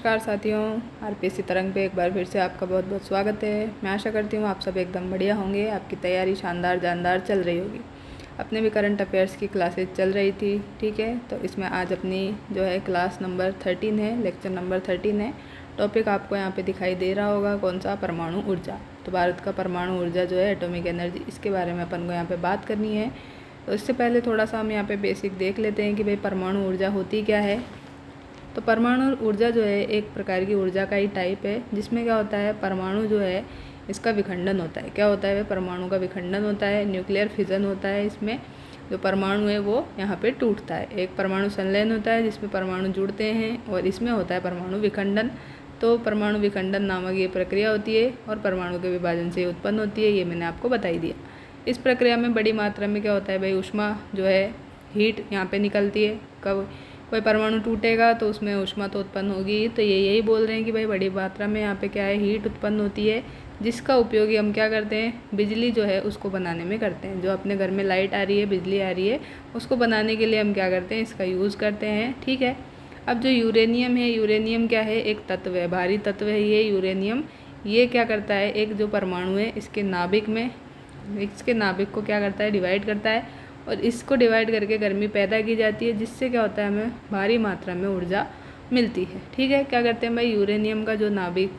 नमस्कार साथियों, आरपीएससी तरंग पे एक बार फिर से आपका बहुत बहुत स्वागत है। मैं आशा करती हूँ आप सब एकदम बढ़िया होंगे। आपकी तैयारी शानदार जानदार चल रही होगी। अपने भी करंट अफेयर्स की क्लासेज चल रही थी, ठीक है। तो इसमें आज अपनी जो है क्लास नंबर 13 है, लेक्चर नंबर 13 है। टॉपिक आपको यहाँ पर दिखाई दे रहा होगा, कौन सा? परमाणु ऊर्जा। तो भारत का परमाणु ऊर्जा जो है एटॉमिक एनर्जी, इसके बारे में अपन को यहाँ पर बात करनी है। तो इससे पहले थोड़ा सा हम यहाँ पे बेसिक देख लेते हैं कि भाई परमाणु ऊर्जा होती क्या है। तो परमाणु ऊर्जा जो है एक प्रकार की ऊर्जा का ही टाइप है, जिसमें क्या होता है, परमाणु जो है इसका विखंडन होता है। क्या होता है? परमाणु का विखंडन होता है, न्यूक्लियर फिजन होता है। इसमें जो परमाणु है वो यहाँ पे टूटता है। एक परमाणु संलयन होता है जिसमें परमाणु जुड़ते हैं, और इसमें होता है परमाणु विखंडन। तो परमाणु विखंडन नामक ये प्रक्रिया होती है और परमाणु के विभाजन से उत्पन्न होती है। ये मैंने आपको बताई दिया। इस प्रक्रिया में बड़ी मात्रा में क्या होता है भाई, ऊष्मा जो है, हीट यहाँ पे निकलती है। कब कोई परमाणु टूटेगा तो उसमें ऊष्मा तो उत्पन्न होगी। तो ये यही बोल रहे हैं कि भाई बड़ी मात्रा में यहाँ पे क्या है, हीट उत्पन्न होती है, जिसका उपयोग हम क्या करते हैं, बिजली जो है उसको बनाने में करते हैं। जो अपने घर में लाइट आ रही है, बिजली आ रही है, उसको बनाने के लिए हम क्या करते हैं, इसका यूज़ करते हैं, ठीक है। अब जो यूरेनियम है, यूरेनियम क्या है, एक तत्व है, भारी तत्व है ये यूरेनियम। ये क्या करता है, एक जो परमाणु है इसके नाभिक में, इसके नाभिक को क्या करता है, डिवाइड करता है, और इसको डिवाइड करके गर्मी पैदा की जाती है, जिससे क्या होता है, हमें भारी मात्रा में ऊर्जा मिलती है, ठीक है। क्या करते हैं भाई, यूरेनियम का जो नाभिक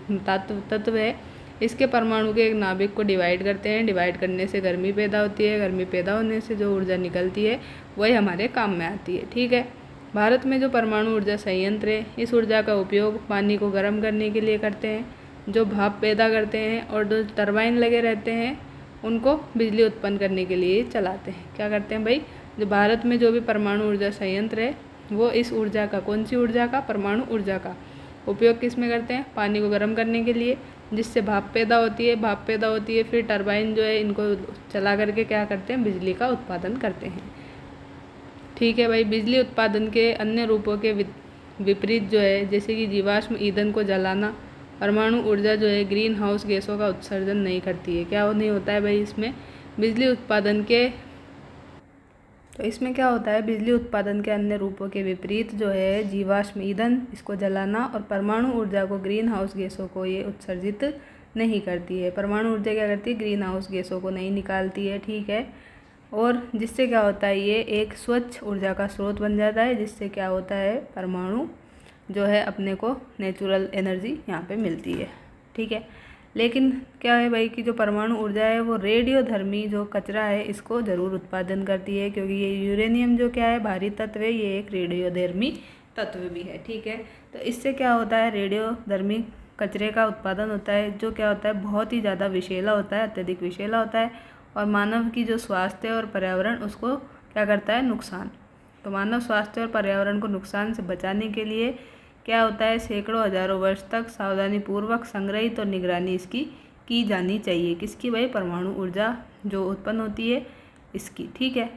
तत्व है, इसके परमाणु के एक नाभिक को डिवाइड करते हैं। डिवाइड करने से गर्मी पैदा होती है, गर्मी पैदा होने से जो ऊर्जा निकलती है वही हमारे काम में आती है, ठीक है। भारत में जो परमाणु ऊर्जा संयंत्र है, इस ऊर्जा का उपयोग पानी को गर्म करने के लिए करते हैं, जो भाप पैदा करते हैं, और जो टरबाइन लगे रहते हैं उनको बिजली उत्पन्न करने के लिए चलाते हैं। क्या करते हैं भाई, जो भारत में जो भी परमाणु ऊर्जा संयंत्र है वो इस ऊर्जा का, कौन सी ऊर्जा का, परमाणु ऊर्जा का उपयोग किस में करते हैं, पानी को गर्म करने के लिए, जिससे भाप पैदा होती है। भाप पैदा होती है, फिर टरबाइन जो है इनको चला करके क्या करते हैं, बिजली का उत्पादन करते हैं, ठीक है भाई। बिजली उत्पादन के अन्य रूपों के विपरीत जो है, जैसे कि जीवाश्म ईंधन को जलाना, परमाणु ऊर्जा जो है ग्रीन हाउस गैसों का उत्सर्जन नहीं करती है। क्या नहीं होता है भाई, इसमें बिजली उत्पादन के, तो इसमें क्या होता है, बिजली उत्पादन के अन्य रूपों के विपरीत जो है जीवाश्म ईंधन, इसको जलाना, और परमाणु ऊर्जा को, ग्रीन हाउस गैसों को ये उत्सर्जित नहीं करती है। परमाणु ऊर्जा क्या करती है, ग्रीन हाउस गैसों को नहीं निकालती है, ठीक है। और जिससे क्या होता है, ये एक स्वच्छ ऊर्जा का स्रोत बन जाता है, जिससे क्या होता है, परमाणु जो है अपने को नेचुरल एनर्जी यहाँ पे मिलती है, ठीक है। लेकिन क्या है भाई कि जो परमाणु ऊर्जा है वो रेडियोधर्मी जो कचरा है इसको ज़रूर उत्पादन करती है, क्योंकि ये यूरेनियम जो क्या है, भारी तत्व है, ये एक रेडियोधर्मी तत्व भी है, ठीक है। तो इससे क्या होता है, रेडियोधर्मी कचरे का उत्पादन होता है, जो क्या होता है, बहुत ही ज़्यादा विषैला होता है, अत्यधिक विषैला होता है, और मानव की जो स्वास्थ्य और पर्यावरण उसको क्या करता है, नुकसान। तो मानव स्वास्थ्य और पर्यावरण को नुकसान से बचाने के लिए क्या होता है, सैकड़ों हजारों वर्ष तक सावधानीपूर्वक संग्रहित और निगरानी इसकी की जानी चाहिए। किसकी भाई, परमाणु ऊर्जा जो उत्पन्न होती है इसकी, ठीक है।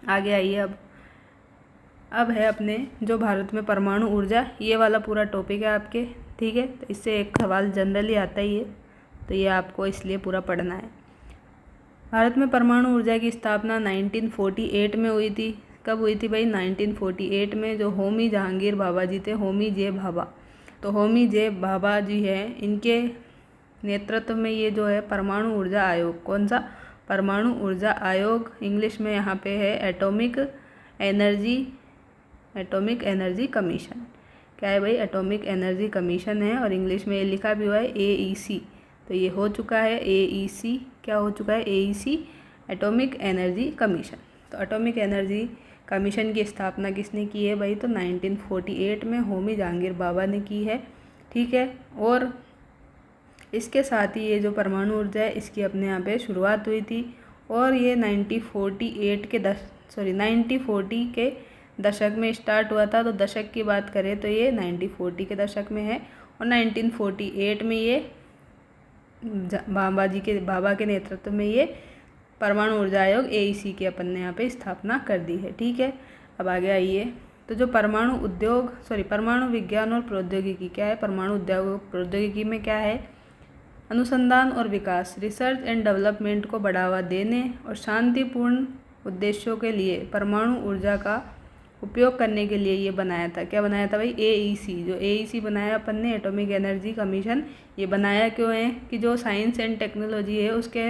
आगे आइए, अब है अपने जो भारत में परमाणु ऊर्जा, ये वाला पूरा टॉपिक है आपके, ठीक है। तो इससे एक सवाल जनरली आता ही है, तो ये आपको इसलिए पूरा पढ़ना है। भारत में परमाणु ऊर्जा की स्थापना 1948 में हुई थी। कब हुई थी भाई, 1948 में। जो होमी जहांगीर भाभा जी थे, होमी जे भाभा, तो होमी जे भाभा जी हैं, इनके नेतृत्व में ये जो है परमाणु ऊर्जा आयोग, कौन सा, परमाणु ऊर्जा आयोग, इंग्लिश में यहाँ पे है एटॉमिक एनर्जी कमीशन। क्या है भाई, एटॉमिक एनर्जी कमीशन है, और इंग्लिश में ये लिखा भी हुआ है AEC। तो ये हो चुका है AEC, क्या हो चुका है, AEC, एटॉमिक एनर्जी कमीशन। तो एटॉमिक एनर्जी कमीशन की स्थापना किसने की है भाई, तो 1948 में होमी जहांगीर भाभा ने की है, ठीक है। और इसके साथ ही ये जो परमाणु ऊर्जा है इसकी अपने यहाँ पे शुरुआत हुई थी, और ये 1940 के दशक में स्टार्ट हुआ था। तो दशक की बात करें तो ये 1940 के दशक में है, और 1948 में ये भाभा के नेतृत्व में ये परमाणु ऊर्जा आयोग AEC की अपन ने यहाँ पे स्थापना कर दी है, ठीक है। अब आगे आइए, तो जो परमाणु विज्ञान और प्रौद्योगिकी क्या है, परमाणु उद्योग प्रौद्योगिकी में क्या है, अनुसंधान और विकास, रिसर्च एंड डेवलपमेंट को बढ़ावा देने और शांतिपूर्ण उद्देश्यों के लिए परमाणु ऊर्जा का उपयोग करने के लिए ये बनाया था। क्या बनाया था भाई? AEC। जो AEC बनाया अपन ने, एटॉमिक एनर्जी कमीशन, ये बनाया क्यों है कि जो साइंस एंड टेक्नोलॉजी है उसके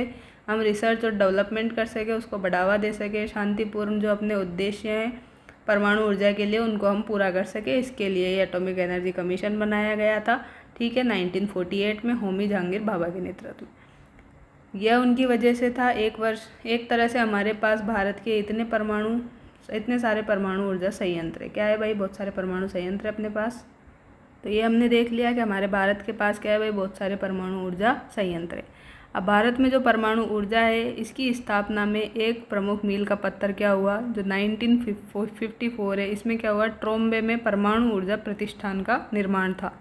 हम रिसर्च और डेवलपमेंट कर सके, उसको बढ़ावा दे सके, शांतिपूर्ण जो अपने उद्देश्य हैं परमाणु ऊर्जा के लिए उनको हम पूरा कर सके। इसके लिए ये एटॉमिक एनर्जी कमीशन बनाया गया था, ठीक है, 1948 में होमी जहांगीर भाभा के नेतृत्व में। यह उनकी वजह से था। एक तरह से हमारे पास भारत के इतने सारे परमाणु ऊर्जा संयंत्र है। क्या है भाई? बहुत सारे परमाणु संयंत्र है अपने पास। तो ये हमने देख लिया कि हमारे भारत के पास क्या है भाई? बहुत सारे परमाणु ऊर्जा संयंत्र है। अब भारत में जो परमाणु ऊर्जा है इसकी स्थापना में एक प्रमुख मील का पत्थर क्या हुआ? जो 1954 है, इसमें क्या हुआ? ट्रोम्बे में परमाणु ऊर्जा प्रतिष्ठान का निर्माण था।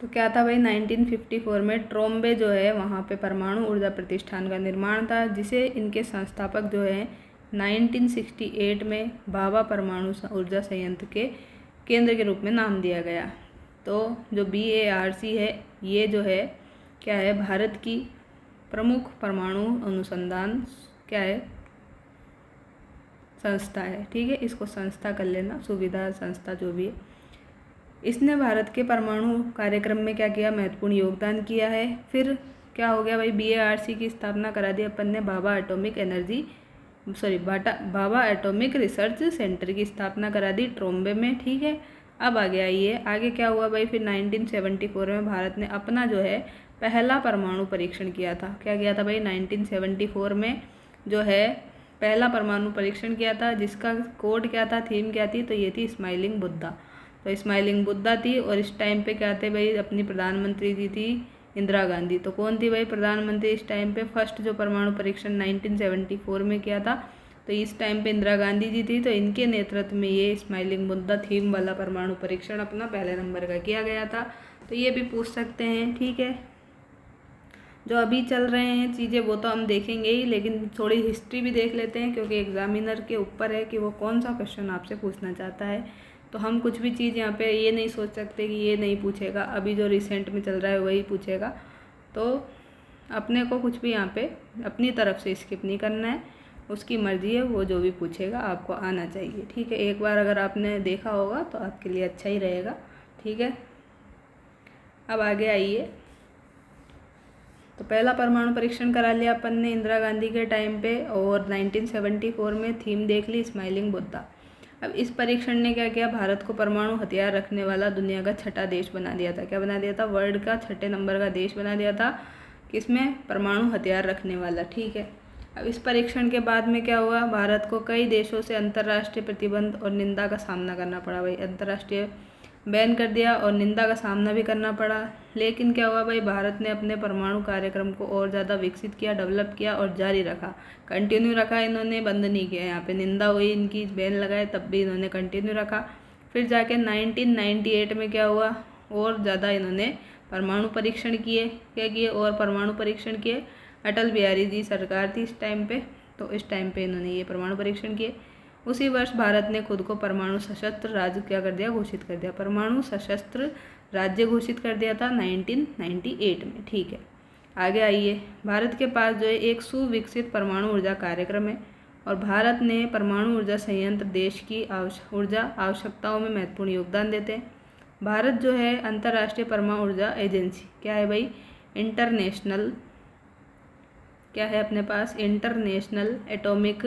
तो क्या था भाई? 1954 में ट्रोम्बे जो है वहाँ पे परमाणु ऊर्जा प्रतिष्ठान का निर्माण था, जिसे इनके संस्थापक जो है 1968 में भाभा परमाणु ऊर्जा संयंत्र के केंद्र के रूप में नाम दिया गया। तो जो BARC है ये जो है क्या है? भारत की प्रमुख परमाणु अनुसंधान क्या है? संस्था है, ठीक है। इसको संस्था कर लेना, सुविधा संस्था जो भी है। इसने भारत के परमाणु कार्यक्रम में क्या किया? महत्वपूर्ण योगदान किया है। फिर क्या हो गया भाई? BARC की स्थापना करा दी अपन ने, भाभा एटॉमिक रिसर्च सेंटर की स्थापना करा दी ट्रोम्बे में, ठीक है। अब आगे आइए, आगे क्या हुआ भाई? फिर 1974 में भारत ने अपना जो है पहला परमाणु परीक्षण किया था। क्या किया था भाई? 1974 में जो है पहला परमाणु परीक्षण किया था, जिसका कोड क्या था, थीम क्या थी? तो ये थी स्माइलिंग बुद्धा। तो स्माइलिंग बुद्धा थी। और इस टाइम पे क्या थे भाई? अपनी प्रधानमंत्री जी थी इंदिरा गांधी। तो कौन थी भाई प्रधानमंत्री इस टाइम पे? फर्स्ट जो परमाणु परीक्षण 1974 में किया था, तो इस टाइम पे इंदिरा गांधी जी थी। तो इनके नेतृत्व में ये स्माइलिंग बुद्धा थीम वाला परमाणु परीक्षण अपना पहले नंबर का किया गया था। तो ये भी पूछ सकते हैं, ठीक है। जो अभी चल रहे हैं चीज़ें वो तो हम देखेंगे ही, लेकिन थोड़ी हिस्ट्री भी देख लेते हैं, क्योंकि एग्जामिनर के ऊपर है कि वो कौन सा क्वेश्चन आपसे पूछना चाहता है। तो हम कुछ भी चीज़ यहाँ पे ये नहीं सोच सकते कि ये नहीं पूछेगा, अभी जो रिसेंट में चल रहा है वही पूछेगा। तो अपने को कुछ भी यहाँ पे अपनी तरफ से स्किप नहीं करना है, उसकी मर्ज़ी है, वो जो भी पूछेगा आपको आना चाहिए, ठीक है। एक बार अगर आपने देखा होगा तो आपके लिए अच्छा ही रहेगा, ठीक है। अब आगे आइए, तो पहला परमाणु परीक्षण करा लिया अपन ने इंदिरा गांधी के टाइम पे, और 1974 में थीम देख ली स्माइलिंग बुद्धा। अब इस परीक्षण ने क्या किया? भारत को परमाणु हथियार रखने वाला दुनिया का छठा देश बना दिया था। क्या बना दिया था? वर्ल्ड का 6ठे नंबर का देश बना दिया था, किसमें? परमाणु हथियार रखने वाला, ठीक है। अब इस परीक्षण के बाद में क्या हुआ? भारत को कई देशों से अंतर्राष्ट्रीय प्रतिबंध और निंदा का सामना करना पड़ा भाई। अंतर्राष्ट्रीय बैन कर दिया और निंदा का सामना भी करना पड़ा। लेकिन क्या हुआ भाई? भारत ने अपने परमाणु कार्यक्रम को और ज़्यादा विकसित किया, डेवलप किया और जारी रखा, कंटिन्यू रखा। इन्होंने बंद नहीं किया। यहाँ पे निंदा हुई इनकी, बैन लगाए, तब भी इन्होंने कंटिन्यू रखा। फिर जाके 1998 में क्या हुआ? और ज़्यादा इन्होंने परमाणु परीक्षण किए। क्या किए? और परमाणु परीक्षण किए। अटल बिहारी जी सरकार थी इस टाइम पे, तो इस टाइम पे इन्होंने ये परमाणु परीक्षण किए। उसी वर्ष भारत ने खुद को परमाणु सशस्त्र राज्य क्या कर दिया? घोषित कर दिया। परमाणु सशस्त्र राज्य घोषित कर दिया था 1998 में, ठीक है। आगे आइए, भारत के पास जो है एक सुविकसित परमाणु ऊर्जा कार्यक्रम है, और भारत ने परमाणु ऊर्जा संयंत्र देश की ऊर्जा आवश्यकताओं में महत्वपूर्ण योगदान देते हैं। भारत जो है अंतर्राष्ट्रीय परमाणु ऊर्जा एजेंसी, क्या है भाई? इंटरनेशनल, क्या है अपने पास? International atomic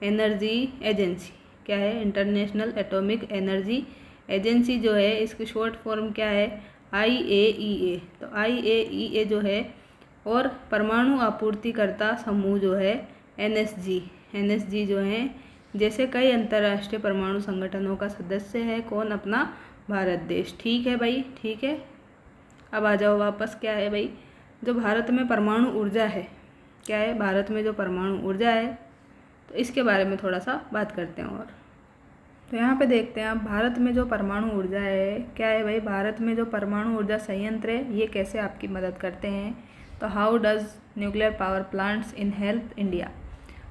energy agency. क्या है? इंटरनेशनल एटॉमिक एनर्जी एजेंसी जो है, इसकी शॉर्ट फॉर्म क्या है? IAEA। तो IAEA जो है, और परमाणु आपूर्तिकर्ता समूह जो है NSG जो है, जैसे कई अंतर्राष्ट्रीय परमाणु संगठनों का सदस्य है कौन? अपना भारत देश, ठीक है भाई, ठीक है। अब आ जाओ वापस, क्या है भाई? जो भारत में परमाणु ऊर्जा है, क्या है? भारत में जो परमाणु ऊर्जा है, तो इसके बारे में थोड़ा सा बात करते हैं। और तो यहाँ पे देखते हैं आप, भारत में जो परमाणु ऊर्जा है, क्या है भाई? भारत में जो परमाणु ऊर्जा संयंत्र है, ये कैसे आपकी मदद करते हैं? तो how does nuclear power plants in help India?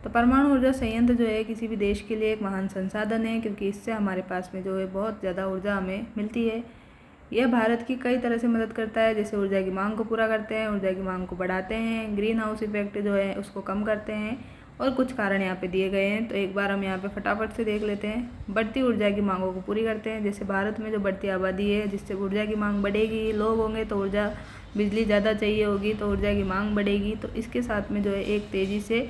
तो परमाणु ऊर्जा संयंत्र जो है किसी भी देश के लिए एक महान संसाधन है, क्योंकि इससे हमारे पास में जो है बहुत ज़्यादा ऊर्जा हमें मिलती है। यह भारत की कई तरह से मदद करता है, जैसे ऊर्जा की मांग को पूरा करते हैं, ऊर्जा की मांग को बढ़ाते हैं, ग्रीन हाउस इफेक्ट जो है उसको कम करते हैं, और कुछ कारण यहाँ पे दिए गए हैं। तो एक बार हम यहाँ पे फटाफट से देख लेते हैं। बढ़ती ऊर्जा की मांगों को पूरी करते हैं। जैसे भारत में जो बढ़ती आबादी है, जिससे ऊर्जा की मांग बढ़ेगी, लोग होंगे तो ऊर्जा बिजली ज़्यादा चाहिए होगी, तो ऊर्जा की मांग बढ़ेगी। तो इसके साथ में जो है एक तेज़ी से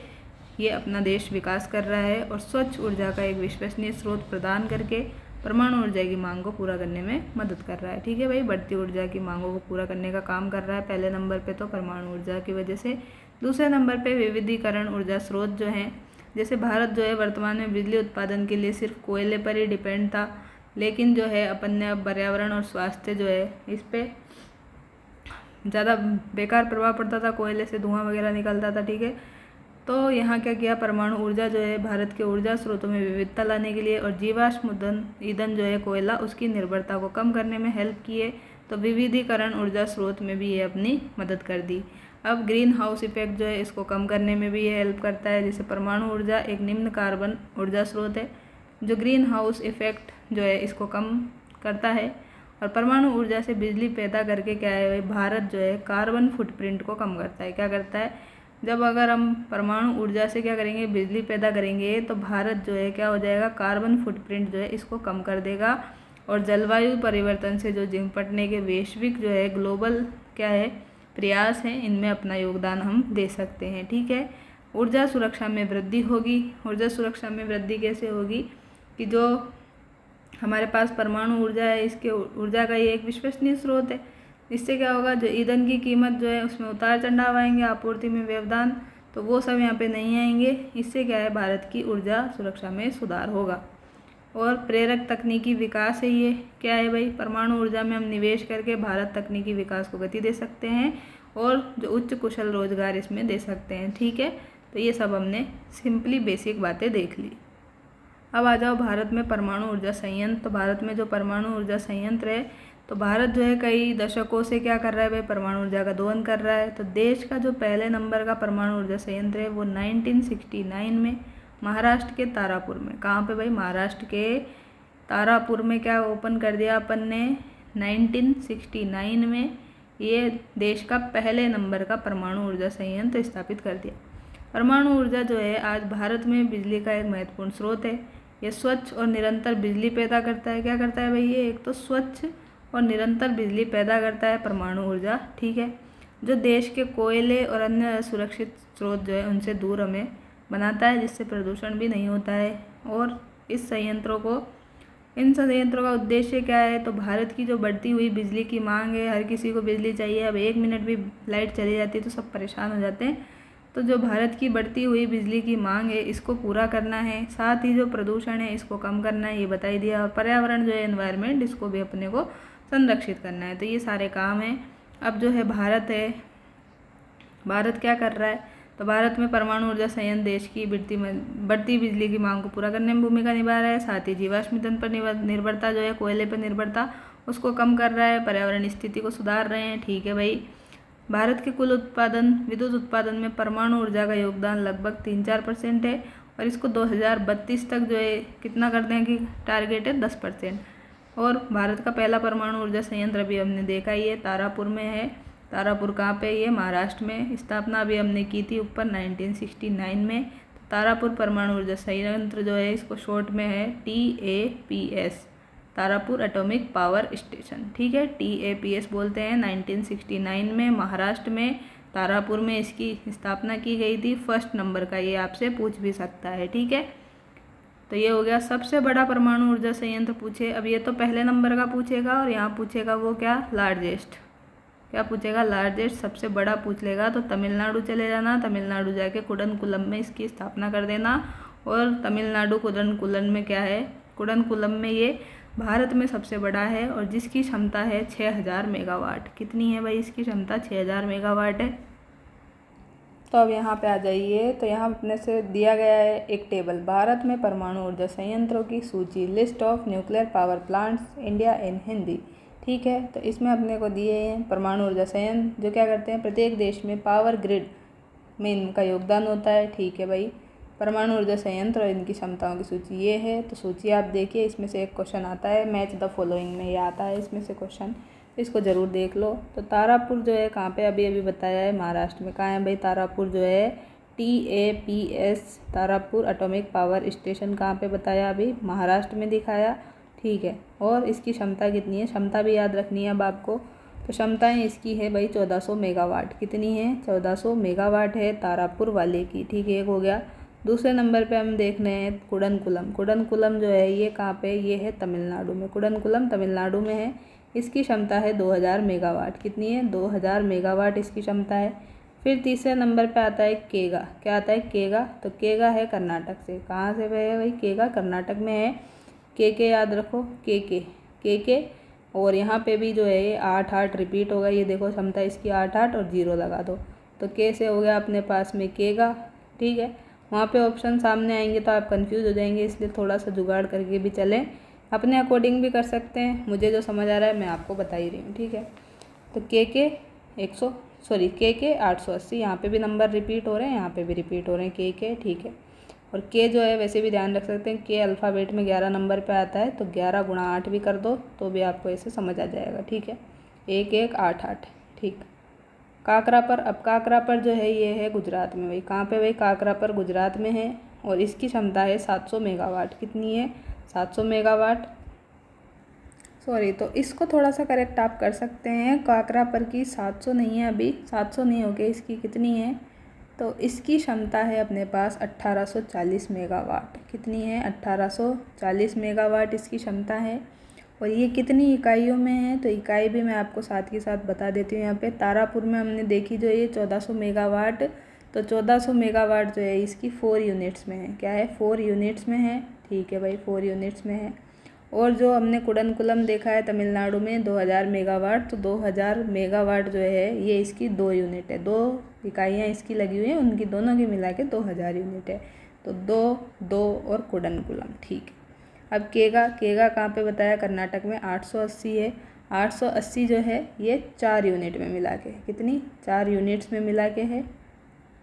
ये अपना देश विकास कर रहा है और स्वच्छ ऊर्जा का एक विश्वसनीय स्रोत प्रदान करके परमाणु ऊर्जा की मांग को पूरा करने में मदद कर रहा है। ठीक है भाई, बढ़ती ऊर्जा की मांगों को पूरा करने का काम कर रहा है पहले नंबर पे तो परमाणु ऊर्जा की वजह से। दूसरे नंबर पे विविधीकरण ऊर्जा स्रोत जो हैं, जैसे भारत जो है वर्तमान में बिजली उत्पादन के लिए सिर्फ कोयले पर ही डिपेंड था, लेकिन जो है अपन ने अब पर्यावरण और स्वास्थ्य जो है इस पर ज़्यादा बेकार प्रभाव पड़ता था, कोयले से धुआं वगैरह निकलता था। ठीक है, तो यहाँ क्या किया, परमाणु ऊर्जा जो है भारत के ऊर्जा स्रोतों में विविधता लाने के लिए और जीवाश्म ईंधन जो है कोयला, उसकी निर्भरता को कम करने में हेल्प किए। तो विविधीकरण ऊर्जा स्रोत में भी ये अपनी मदद कर दी। अब ग्रीन हाउस इफेक्ट जो है इसको कम करने में भी ये हेल्प करता है। जैसे परमाणु ऊर्जा एक निम्न कार्बन ऊर्जा स्रोत है जो ग्रीन हाउस इफेक्ट जो है इसको कम करता है। और परमाणु ऊर्जा से बिजली पैदा करके क्या है, भारत जो है कार्बन फुटप्रिंट को कम करता है। क्या करता है, जब अगर हम परमाणु ऊर्जा से क्या करेंगे, बिजली पैदा करेंगे, तो भारत जो है क्या हो जाएगा, कार्बन फुटप्रिंट जो है इसको कम कर देगा। और जलवायु परिवर्तन से जो निपटने के वैश्विक जो है ग्लोबल क्या है प्रयास हैं, इनमें अपना योगदान हम दे सकते हैं। ठीक है, ऊर्जा सुरक्षा में वृद्धि होगी। ऊर्जा सुरक्षा में वृद्धि कैसे होगी कि जो हमारे पास परमाणु ऊर्जा है, इसके ऊर्जा का ये एक विश्वसनीय स्रोत है। इससे क्या होगा, जो ईंधन की कीमत जो है उसमें उतार चढ़ाव आएंगे, आपूर्ति में व्यवधान, तो वो सब यहाँ पे नहीं आएंगे। इससे क्या है, भारत की ऊर्जा सुरक्षा में सुधार होगा। और प्रेरक तकनीकी विकास है, ये क्या है भाई, परमाणु ऊर्जा में हम निवेश करके भारत तकनीकी विकास को गति दे सकते हैं और जो उच्च कुशल रोजगार इसमें दे सकते हैं। ठीक है, तो ये सब हमने सिंपली बेसिक बातें देख ली। अब आ जाओ भारत में परमाणु ऊर्जा संयंत्र। तो भारत में जो परमाणु ऊर्जा संयंत्र है, तो भारत जो है कई दशकों से क्या कर रहा है भाई, परमाणु ऊर्जा का दोहन कर रहा है। तो देश का जो पहले नंबर का परमाणु ऊर्जा संयंत्र है वो 1969 में महाराष्ट्र के तारापुर में, कहाँ पे भाई, महाराष्ट्र के तारापुर में क्या ओपन कर दिया अपन ने 1969 में, ये देश का पहले नंबर का परमाणु ऊर्जा संयंत्र स्थापित कर दिया। परमाणु ऊर्जा जो है आज भारत में बिजली का एक महत्वपूर्ण स्रोत है। ये स्वच्छ और निरंतर बिजली पैदा करता है। क्या करता है भाई, ये एक तो स्वच्छ और निरंतर बिजली पैदा करता है परमाणु ऊर्जा। ठीक है, जो देश के कोयले और अन्य सुरक्षित स्रोत जो है उनसे दूर हमें बनाता है, जिससे प्रदूषण भी नहीं होता है। और इन संयंत्रों का उद्देश्य क्या है, तो भारत की जो बढ़ती हुई बिजली की मांग है, हर किसी को बिजली चाहिए। अब 1 मिनट भी लाइट चली जाती है तो सब परेशान हो जाते हैं। तो जो भारत की बढ़ती हुई बिजली की मांग है, इसको पूरा करना है, साथ ही जो प्रदूषण है इसको कम करना है, ये बता ही दिया। और पर्यावरण जो है एनवायरनमेंट, इसको भी अपने को संरक्षित करना है। तो ये सारे काम हैं। अब जो है भारत क्या कर रहा है, तो भारत में परमाणु ऊर्जा संयंत्र देश की बढ़ती बिजली की मांग को पूरा करने में भूमिका निभा रहा है। साथ ही जीवाश्म ईंधन पर निर्भरता जो है, कोयले पर निर्भरता, उसको कम कर रहा है, पर्यावरण स्थिति को सुधार रहे हैं। ठीक है भाई, भारत के कुल विद्युत उत्पादन में परमाणु ऊर्जा का योगदान लगभग 3-4% है। और इसको 2032 तक जो है कितना कर दें कि टारगेट है 10%। और भारत का पहला परमाणु ऊर्जा संयंत्र अभी हमने देखा ही है, तारापुर में है। तारापुर कहाँ पे, ये महाराष्ट्र में। स्थापना अभी हमने की थी ऊपर 1969 में। तो तारापुर परमाणु ऊर्जा संयंत्र जो है, इसको शॉर्ट में है TAPS, Tarapur atomic power station. ठीक है, TAPS बोलते हैं। 1969 में महाराष्ट्र में तारापुर में इसकी स्थापना की गई थी। फर्स्ट नंबर का, ये आपसे पूछ भी सकता है। ठीक है, तो ये हो गया सबसे बड़ा परमाणु ऊर्जा संयंत्र पूछे। अब ये तो पहले नंबर का पूछेगा और यहाँ पूछेगा वो क्या, लार्जेस्ट। क्या पूछेगा, लार्जेस्ट, सबसे बड़ा पूछ लेगा। तो तमिलनाडु चले जाना, तमिलनाडु जाके कुडनकुलम में इसकी स्थापना कर देना। और तमिलनाडु कुडनकुलम में क्या है, कुडनकुलम में ये भारत में सबसे बड़ा है और जिसकी क्षमता है 6000 मेगावाट। कितनी है भाई इसकी क्षमता, 6000 मेगावाट है। तो अब यहाँ पे आ जाइए, तो यहाँ अपने से दिया गया है एक टेबल, भारत में परमाणु ऊर्जा संयंत्रों की सूची, list of nuclear power plants India in Hindi. ठीक है, तो इसमें अपने को दिए हैं परमाणु ऊर्जा संयंत्र जो क्या करते हैं, प्रत्येक देश में पावर ग्रिड में इनका योगदान होता है। ठीक है भाई, परमाणु ऊर्जा संयंत्र और इनकी क्षमताओं की सूची ये है। तो सूची आप देखिए, इसमें से एक क्वेश्चन आता है, मैच द फॉलोइंग में, ये आता है इसमें से क्वेश्चन, इसको ज़रूर देख लो। तो तारापुर जो है कहाँ पे, अभी बताया है महाराष्ट्र में। कहाँ है भाई तारापुर, जो है TAPS Tarapur atomic power station कहाँ पे बताया अभी? महाराष्ट्र में दिखाया, ठीक है। और इसकी क्षमता कितनी है? क्षमता भी याद रखनी है अब आपको। तो क्षमताएं इसकी है भाई 1400 मेगावाट। कितनी है? 1400 मेगावाट है तारापुर वाले की, ठीक है। एक हो गया। दूसरे नंबर पे हम देख रहे हैं कुडनकुलम। कुडनकुलम जो है ये कहाँ पे? ये है तमिलनाडु में। कुडनकुलम तमिलनाडु में है। इसकी क्षमता है 2000 मेगावाट। कितनी है? 2000 मेगावाट इसकी क्षमता है। फिर तीसरे नंबर पे आता है केगा। क्या आता है? केगा। तो केगा है कर्नाटक से। कहाँ से है भाई? केगा कर्नाटक में है। के याद रखो, के। और यहाँ पे भी जो है ये 8 रिपीट होगा। ये देखो क्षमता इसकी 8 और 0 लगा दो, तो के से हो गया अपने पास में केगा, ठीक है। वहाँ पे ऑप्शन सामने आएंगे तो आप कंफ्यूज हो जाएंगे, इसलिए थोड़ा सा जुगाड़ करके भी चलें, अपने अकॉर्डिंग भी कर सकते हैं। मुझे जो समझ आ रहा है मैं आपको बता ही रही हूँ, ठीक है। तो के 880, यहाँ पे भी नंबर रिपीट हो रहे हैं, यहाँ पे भी रिपीट हो रहे हैं के, ठीक है। और के जो है वैसे भी ध्यान रख सकते हैं, के अल्फ़ाबेट में 11 नंबर पे आता है, तो 11 गुणा 8 भी कर दो तो भी आपको ऐसे समझ आ जाएगा, ठीक है। 1188, ठीक। काकरापर। अब काकरापर जो है ये है गुजरात में। भाई कहाँ पे? भाई काकरापर गुजरात में है और इसकी क्षमता है 700 मेगावाट। कितनी है? 700 मेगावाट। सॉरी, तो इसको थोड़ा सा करेक्ट आप कर सकते हैं। काकरापर की 700 नहीं है, अभी 700 नहीं हो गई, इसकी कितनी है? तो इसकी क्षमता है अपने पास 1840 मेगावाट। कितनी है? 1840 मेगावाट इसकी क्षमता है। और ये कितनी इकाइयों में है? तो इकाई भी मैं आपको साथ के साथ बता देती हूँ। यहाँ पे तारापुर में हमने देखी जो ये 1400 मेगावाट, तो 1400 मेगावाट जो है इसकी 4 यूनिट्स में है। क्या है? 4 यूनिट्स में है, ठीक है भाई, 4 यूनिट्स में है। और जो हमने कुडनकुलम देखा है तमिलनाडु में 2000 मेगावाट, तो 2000 मेगावाट जो है ये इसकी 2 यूनिट है। 2 इकाइयाँ इसकी लगी हुई हैं, उनकी दोनों की मिला के 2000 यूनिट है। तो 2 और कुडनकुलम, ठीक है। अब केगा कहाँ पे बताया? कर्नाटक में। 880 है। 880 जो है ये 4 यूनिट में मिला के, कितनी? 4 यूनिट्स में मिला के है,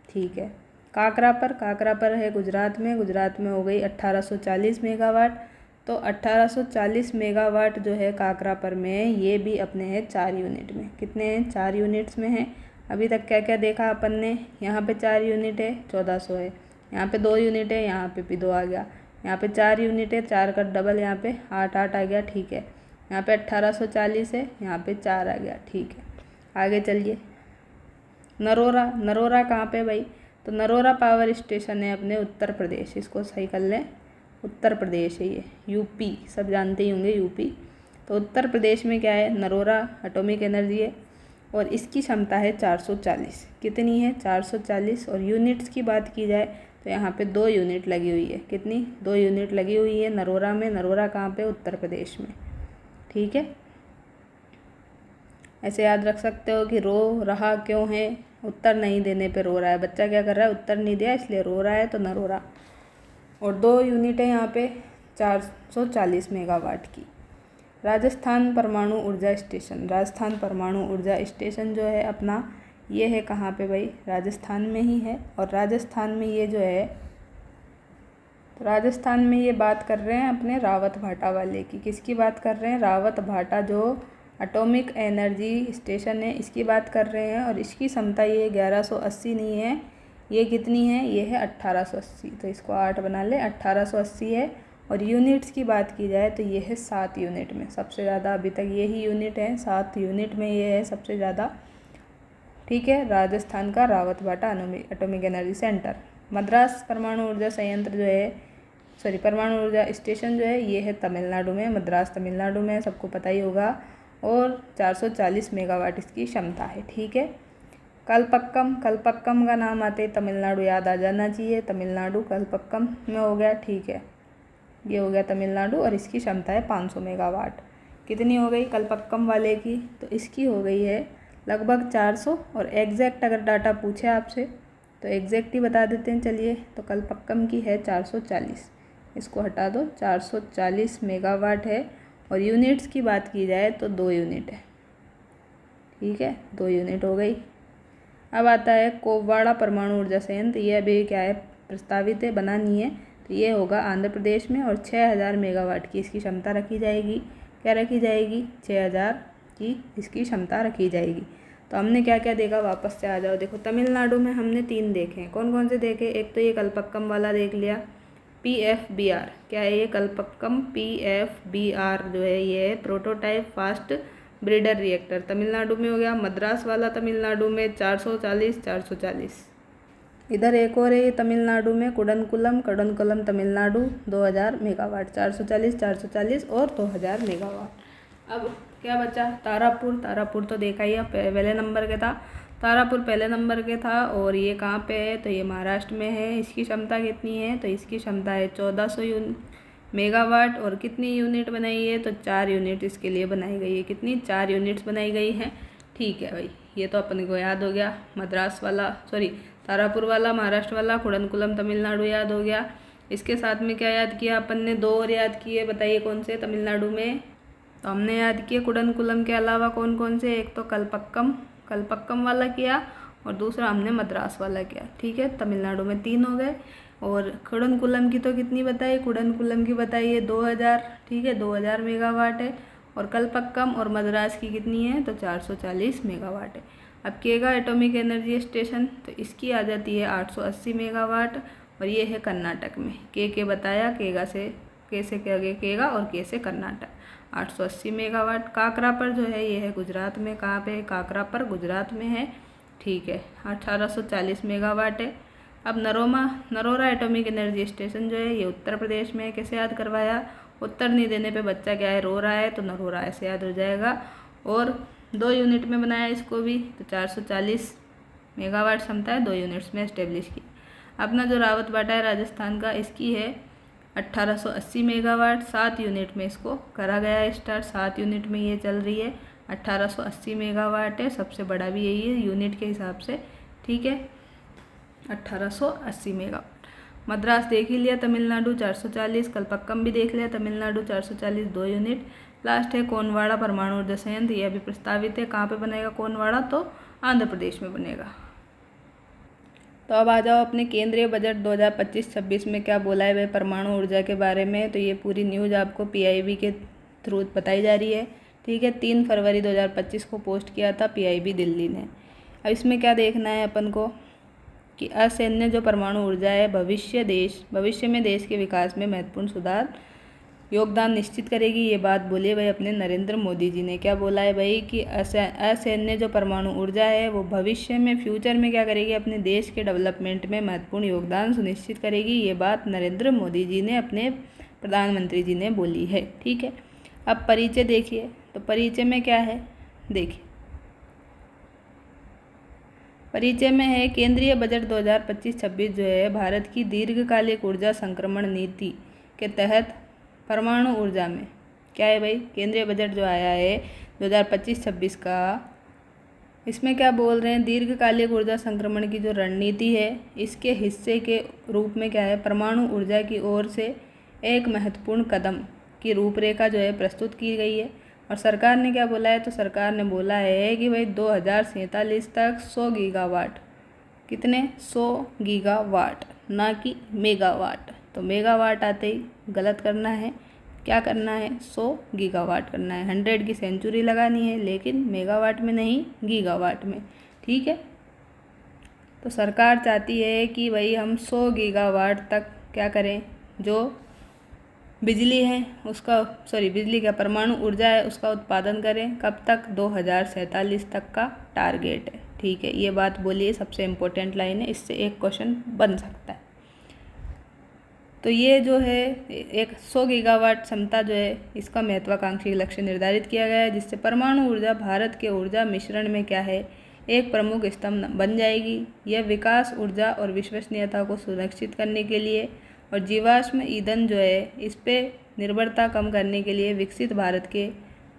ठीक है। काकरापर है गुजरात में। गुजरात में हो गई 1840 मेगावाट। तो 1840 मेगावाट जो है काकरापर में, ये भी अपने हैं 4 यूनिट में। कितने हैं? 4 यूनिट्स में है। अभी तक क्या क्या देखा अपन ने? यहाँ पे 4 यूनिट है, 1400 है। यहाँ पे 2 यूनिट है, यहाँ पे भी 2 आ गया। यहाँ पे 4 यूनिट है, 4 का डबल यहाँ पे 8 आ गया, ठीक है। यहाँ पे 1840 है, यहाँ पे 4 आ गया, ठीक है। आगे चलिए। नरोरा कहाँ पे भाई? तो नरोरा पावर स्टेशन है अपने उत्तर प्रदेश। इसको सही कर लें, उत्तर प्रदेश है ये। यूपी सब जानते ही होंगे, यूपी। तो उत्तर प्रदेश में क्या है? नरोरा एटॉमिक एनर्जी है और इसकी क्षमता है 440। कितनी है? 440। और यूनिट्स की बात की जाए तो यहाँ पे 2 यूनिट लगी हुई है। कितनी? 2 यूनिट लगी हुई है नरोरा में। नरोरा कहाँ पे? उत्तर प्रदेश में, ठीक है। ऐसे याद रख सकते हो कि रो रहा क्यों है? उत्तर नहीं देने पे रो रहा है बच्चा। क्या कर रहा है? उत्तर नहीं दिया इसलिए रो रहा है, तो नरोरा। और 2 यूनिट है यहाँ पे 440 मेगावाट की। राजस्थान परमाणु ऊर्जा स्टेशन। राजस्थान परमाणु ऊर्जा स्टेशन जो है अपना, ये है कहाँ पे भाई? राजस्थान में ही है। और राजस्थान में ये जो है, तो राजस्थान में ये बात कर रहे हैं अपने रावत भाटा वाले की। किसकी बात कर रहे हैं? रावत भाटा जो एटॉमिक एनर्जी स्टेशन है, इसकी बात कर रहे हैं। और इसकी क्षमता ये 1180 नहीं है, ये कितनी है? ये है 1880। तो इसको 8 बना ले, 1880 है। और यूनिट्स की बात की जाए तो ये है 7 यूनिट में। सबसे ज़्यादा अभी तक यही यूनिट है, 7 यूनिट में ये है सबसे ज़्यादा, ठीक है। राजस्थान का रावत भाटा एटॉमिक एनर्जी सेंटर। मद्रास परमाणु ऊर्जा संयंत्र जो है, परमाणु ऊर्जा स्टेशन जो है, ये है तमिलनाडु में। मद्रास तमिलनाडु में, सबको पता ही होगा। और 440 मेगावाट इसकी क्षमता है, ठीक है। कलपक्कम का नाम आते ही तमिलनाडु याद आ जाना चाहिए। तमिलनाडु कलपक्कम में हो गया, ठीक है। ये हो गया तमिलनाडु और इसकी क्षमता है 500 मेगावाट। कितनी हो गई कलपक्कम वाले की? तो इसकी हो गई है लगभग 400। और एग्जैक्ट अगर डाटा पूछे आपसे तो एग्जैक्ट ही बता देते हैं, चलिए। तो कलपक्कम की है 440, इसको हटा दो, 440 मेगावाट है। और यूनिट्स की बात की जाए तो 2 यूनिट है, ठीक है, 2 यूनिट हो गई। अब आता है कोवाड़ा परमाणु ऊर्जा संयंत्र। ये अभी क्या है? प्रस्तावित है, बना नहीं है। तो ये होगा आंध्र प्रदेश में और 6000 मेगावाट की इसकी क्षमता रखी जाएगी। क्या रखी जाएगी? 6000 की इसकी क्षमता रखी जाएगी। तो हमने क्या क्या देखा, वापस से आ जाओ। देखो तमिलनाडु में हमने 3 देखे हैं। कौन कौन से देखे? एक तो ये कल्पक्कम वाला देख लिया, PFBR। क्या है ये? कल्पक्कम PFBR जो है ये है prototype fast breeder reactor, Tamil Nadu में हो गया। मद्रास वाला तमिलनाडु में 440। इधर एक और है ये तमिलनाडु में, कुडनकुलम तमिलनाडु 2000 मेगावाट, 440 और 2000 मेगावाट। अब क्या बचा? तारापुर तो देखा ही है, पहले नंबर के था। तारापुर पहले नंबर के था और ये कहाँ पे है? तो ये महाराष्ट्र में है। इसकी क्षमता कितनी है? तो इसकी क्षमता है 1400 मेगावाट। और कितनी यूनिट बनाई है? तो 4 यूनिट इसके लिए बनाई गई है। कितनी? 4 यूनिट्स बनाई गई हैं। ठीक है भाई, ये तो अपन को याद हो गया। तारापुर वाला महाराष्ट्र वाला, कुडनकुलम तमिलनाडु याद हो गया। इसके साथ में क्या याद किया अपन ने? 2 और याद किए, बताइए कौन से तमिलनाडु में? तो हमने याद किए कुडनकुलम के अलावा कौन कौन से? एक तो कल्पक्कम वाला किया और दूसरा हमने मद्रास वाला किया। ठीक है, तमिलनाडु में 3 हो गए। और कुडनकुलम की तो कितनी बताई? कुडनकुलम की बताइए 2000। ठीक है, 2000 मेगावाट है। और कल्पक्कम और मद्रास की कितनी है? तो 440 मेगावाट है। अब केगा एटॉमिक एनर्जी स्टेशन, तो इसकी आ जाती है 880 मेगावाट और ये है कर्नाटक में। के बताया, केगा से कैसे क्या गए, केगा और के से कर्नाटक, 880 मेगावाट। काकरापर जो है ये है गुजरात में। कहाँ पे है? काकरापर गुजरात में है। ठीक है, 1840 मेगावाट है। अब नरोरा एटॉमिक एनर्जी स्टेशन जो है ये उत्तर प्रदेश में है। कैसे याद करवाया? उत्तर नहीं देने पे बच्चा क्या है? रो रहा है, तो नरोरा ऐसे याद हो जाएगा। और 2 यूनिट में बनाया इसको भी, तो 440 मेगावाट क्षमता है, 2 यूनिट्स में इस्टेब्लिश की। अपना जो रावत बाटा है राजस्थान का, इसकी है 1880 मेगावाट, 7 यूनिट में इसको करा गया है स्टार्ट। 7 यूनिट में ये चल रही है, 1880 मेगावाट है। सबसे बड़ा भी यही है यूनिट के हिसाब से। ठीक है, 1880 मेगावाट। मद्रास देख ही लिया, तमिलनाडु 440। कल्पक्कम भी देख लिया, तमिलनाडु 440, 2 यूनिट। लास्ट है कोनवाड़ा परमाणु ऊर्जा संयंत्र, यह भी प्रस्तावित है। कहाँ पे बनेगा कोनवाड़ा? तो आंध्र प्रदेश में बनेगा। तो अब आ जाओ अपने केंद्रीय बजट 2025-26 में क्या बोला है भाई परमाणु ऊर्जा के बारे में। तो ये पूरी न्यूज़ आपको PIB के थ्रू बताई जा रही है। ठीक है, 3 फरवरी 2025 को पोस्ट किया था PIB दिल्ली ने। अब इसमें क्या देखना है अपन को कि असैन्य जो परमाणु ऊर्जा है भविष्य में देश के विकास में महत्वपूर्ण सुधार योगदान निश्चित करेगी। ये बात बोली भाई अपने नरेंद्र मोदी जी ने। क्या बोला है भाई कि असैन्य जो परमाणु ऊर्जा है वो भविष्य में फ्यूचर में क्या करेगी? अपने देश के डेवलपमेंट में महत्वपूर्ण योगदान सुनिश्चित करेगी। ये बात नरेंद्र मोदी जी ने अपने प्रधानमंत्री जी ने बोली है। ठीक है, अब परिचय देखिए। तो परिचय में क्या है? देखिए, परिचय में है केंद्रीय बजट 2025-26 जो है भारत की दीर्घकालिक ऊर्जा संक्रमण नीति के तहत परमाणु ऊर्जा में क्या है भाई? केंद्रीय बजट जो आया है 2025-26 का, इसमें क्या बोल रहे हैं? दीर्घकालिक ऊर्जा संक्रमण की जो रणनीति है इसके हिस्से के रूप में क्या है? परमाणु ऊर्जा की ओर से एक महत्वपूर्ण कदम की रूपरेखा जो है प्रस्तुत की गई है। और सरकार ने क्या बोला है? तो सरकार ने बोला है कि भाई 2047 तक 100 गीगावाट, कितने? 100 गीगावाट, ना कि मेगावाट। तो मेगावाट आते ही गलत करना है। क्या करना है? 100 गीगावाट करना है। 100 की सेंचुरी लगानी है, लेकिन मेगावाट में नहीं, गीगावाट में। ठीक है, तो सरकार चाहती है कि भाई हम 100 गीगावाट तक क्या करें? जो बिजली है उसका बिजली का परमाणु ऊर्जा है उसका उत्पादन करें। कब तक? 2047 तक का टारगेट है। ठीक है, ये बात बोलिए, सबसे इम्पोर्टेंट लाइन है, इससे एक क्वेश्चन बन सकता है। तो ये जो है एक 100 गीगावाट क्षमता जो है इसका महत्वाकांक्षी लक्ष्य निर्धारित किया गया है, जिससे परमाणु ऊर्जा भारत के ऊर्जा मिश्रण में क्या है? एक प्रमुख स्तंभ बन जाएगी। यह विकास ऊर्जा और विश्वसनीयता को सुनिश्चित करने के लिए और जीवाश्म ईंधन जो है इस पे निर्भरता कम करने के लिए विकसित भारत के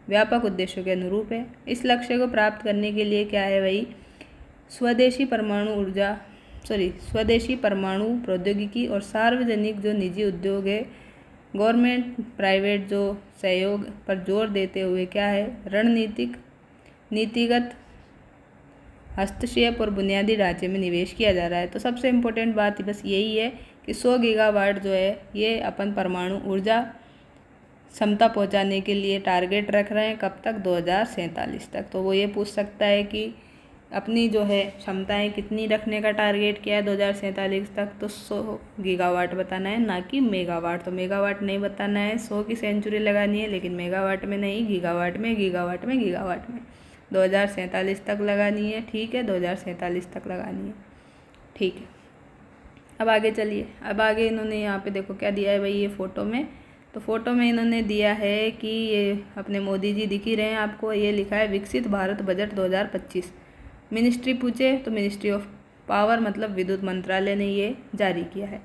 व्यापक उद्देश्यों के अनुरूप है। इस लक्ष्य को प्राप्त करने के लिए क्या है भाई? स्वदेशी परमाणु प्रौद्योगिकी और सार्वजनिक जो निजी उद्योग है, गवर्नमेंट प्राइवेट जो सहयोग पर जोर देते हुए क्या है? नीतिगत हस्तक्षेप और बुनियादी ढांचे में निवेश किया जा रहा है। तो सबसे इम्पोर्टेंट बात बस यही है कि 100 गीगावाट जो है ये अपन परमाणु ऊर्जा क्षमता पहुंचाने के लिए टारगेट रख रहे हैं। कब तक? 2047 तक। तो वो ये पूछ सकता है कि अपनी जो है क्षमताएं कितनी रखने का टारगेट किया है 2047 तक, तो 100 गीगावाट बताना है, ना कि मेगावाट। तो मेगावाट नहीं बताना है, 100 की सेंचुरी लगानी है, लेकिन मेगावाट में नहीं, गीगावाट में 2047 तक लगानी है। ठीक है, 2047 तक लगानी है। ठीक है, अब आगे चलिए। अब आगे इन्होंने यहाँ पे देखो क्या दिया है भाई, ये फ़ोटो में, तो फ़ोटो में इन्होंने दिया है कि ये अपने मोदी जी दिख ही रहे हैं आपको। ये लिखा है विकसित भारत बजट 2025। मिनिस्ट्री पूछे तो मिनिस्ट्री ऑफ पावर मतलब विद्युत मंत्रालय ने ये जारी किया है।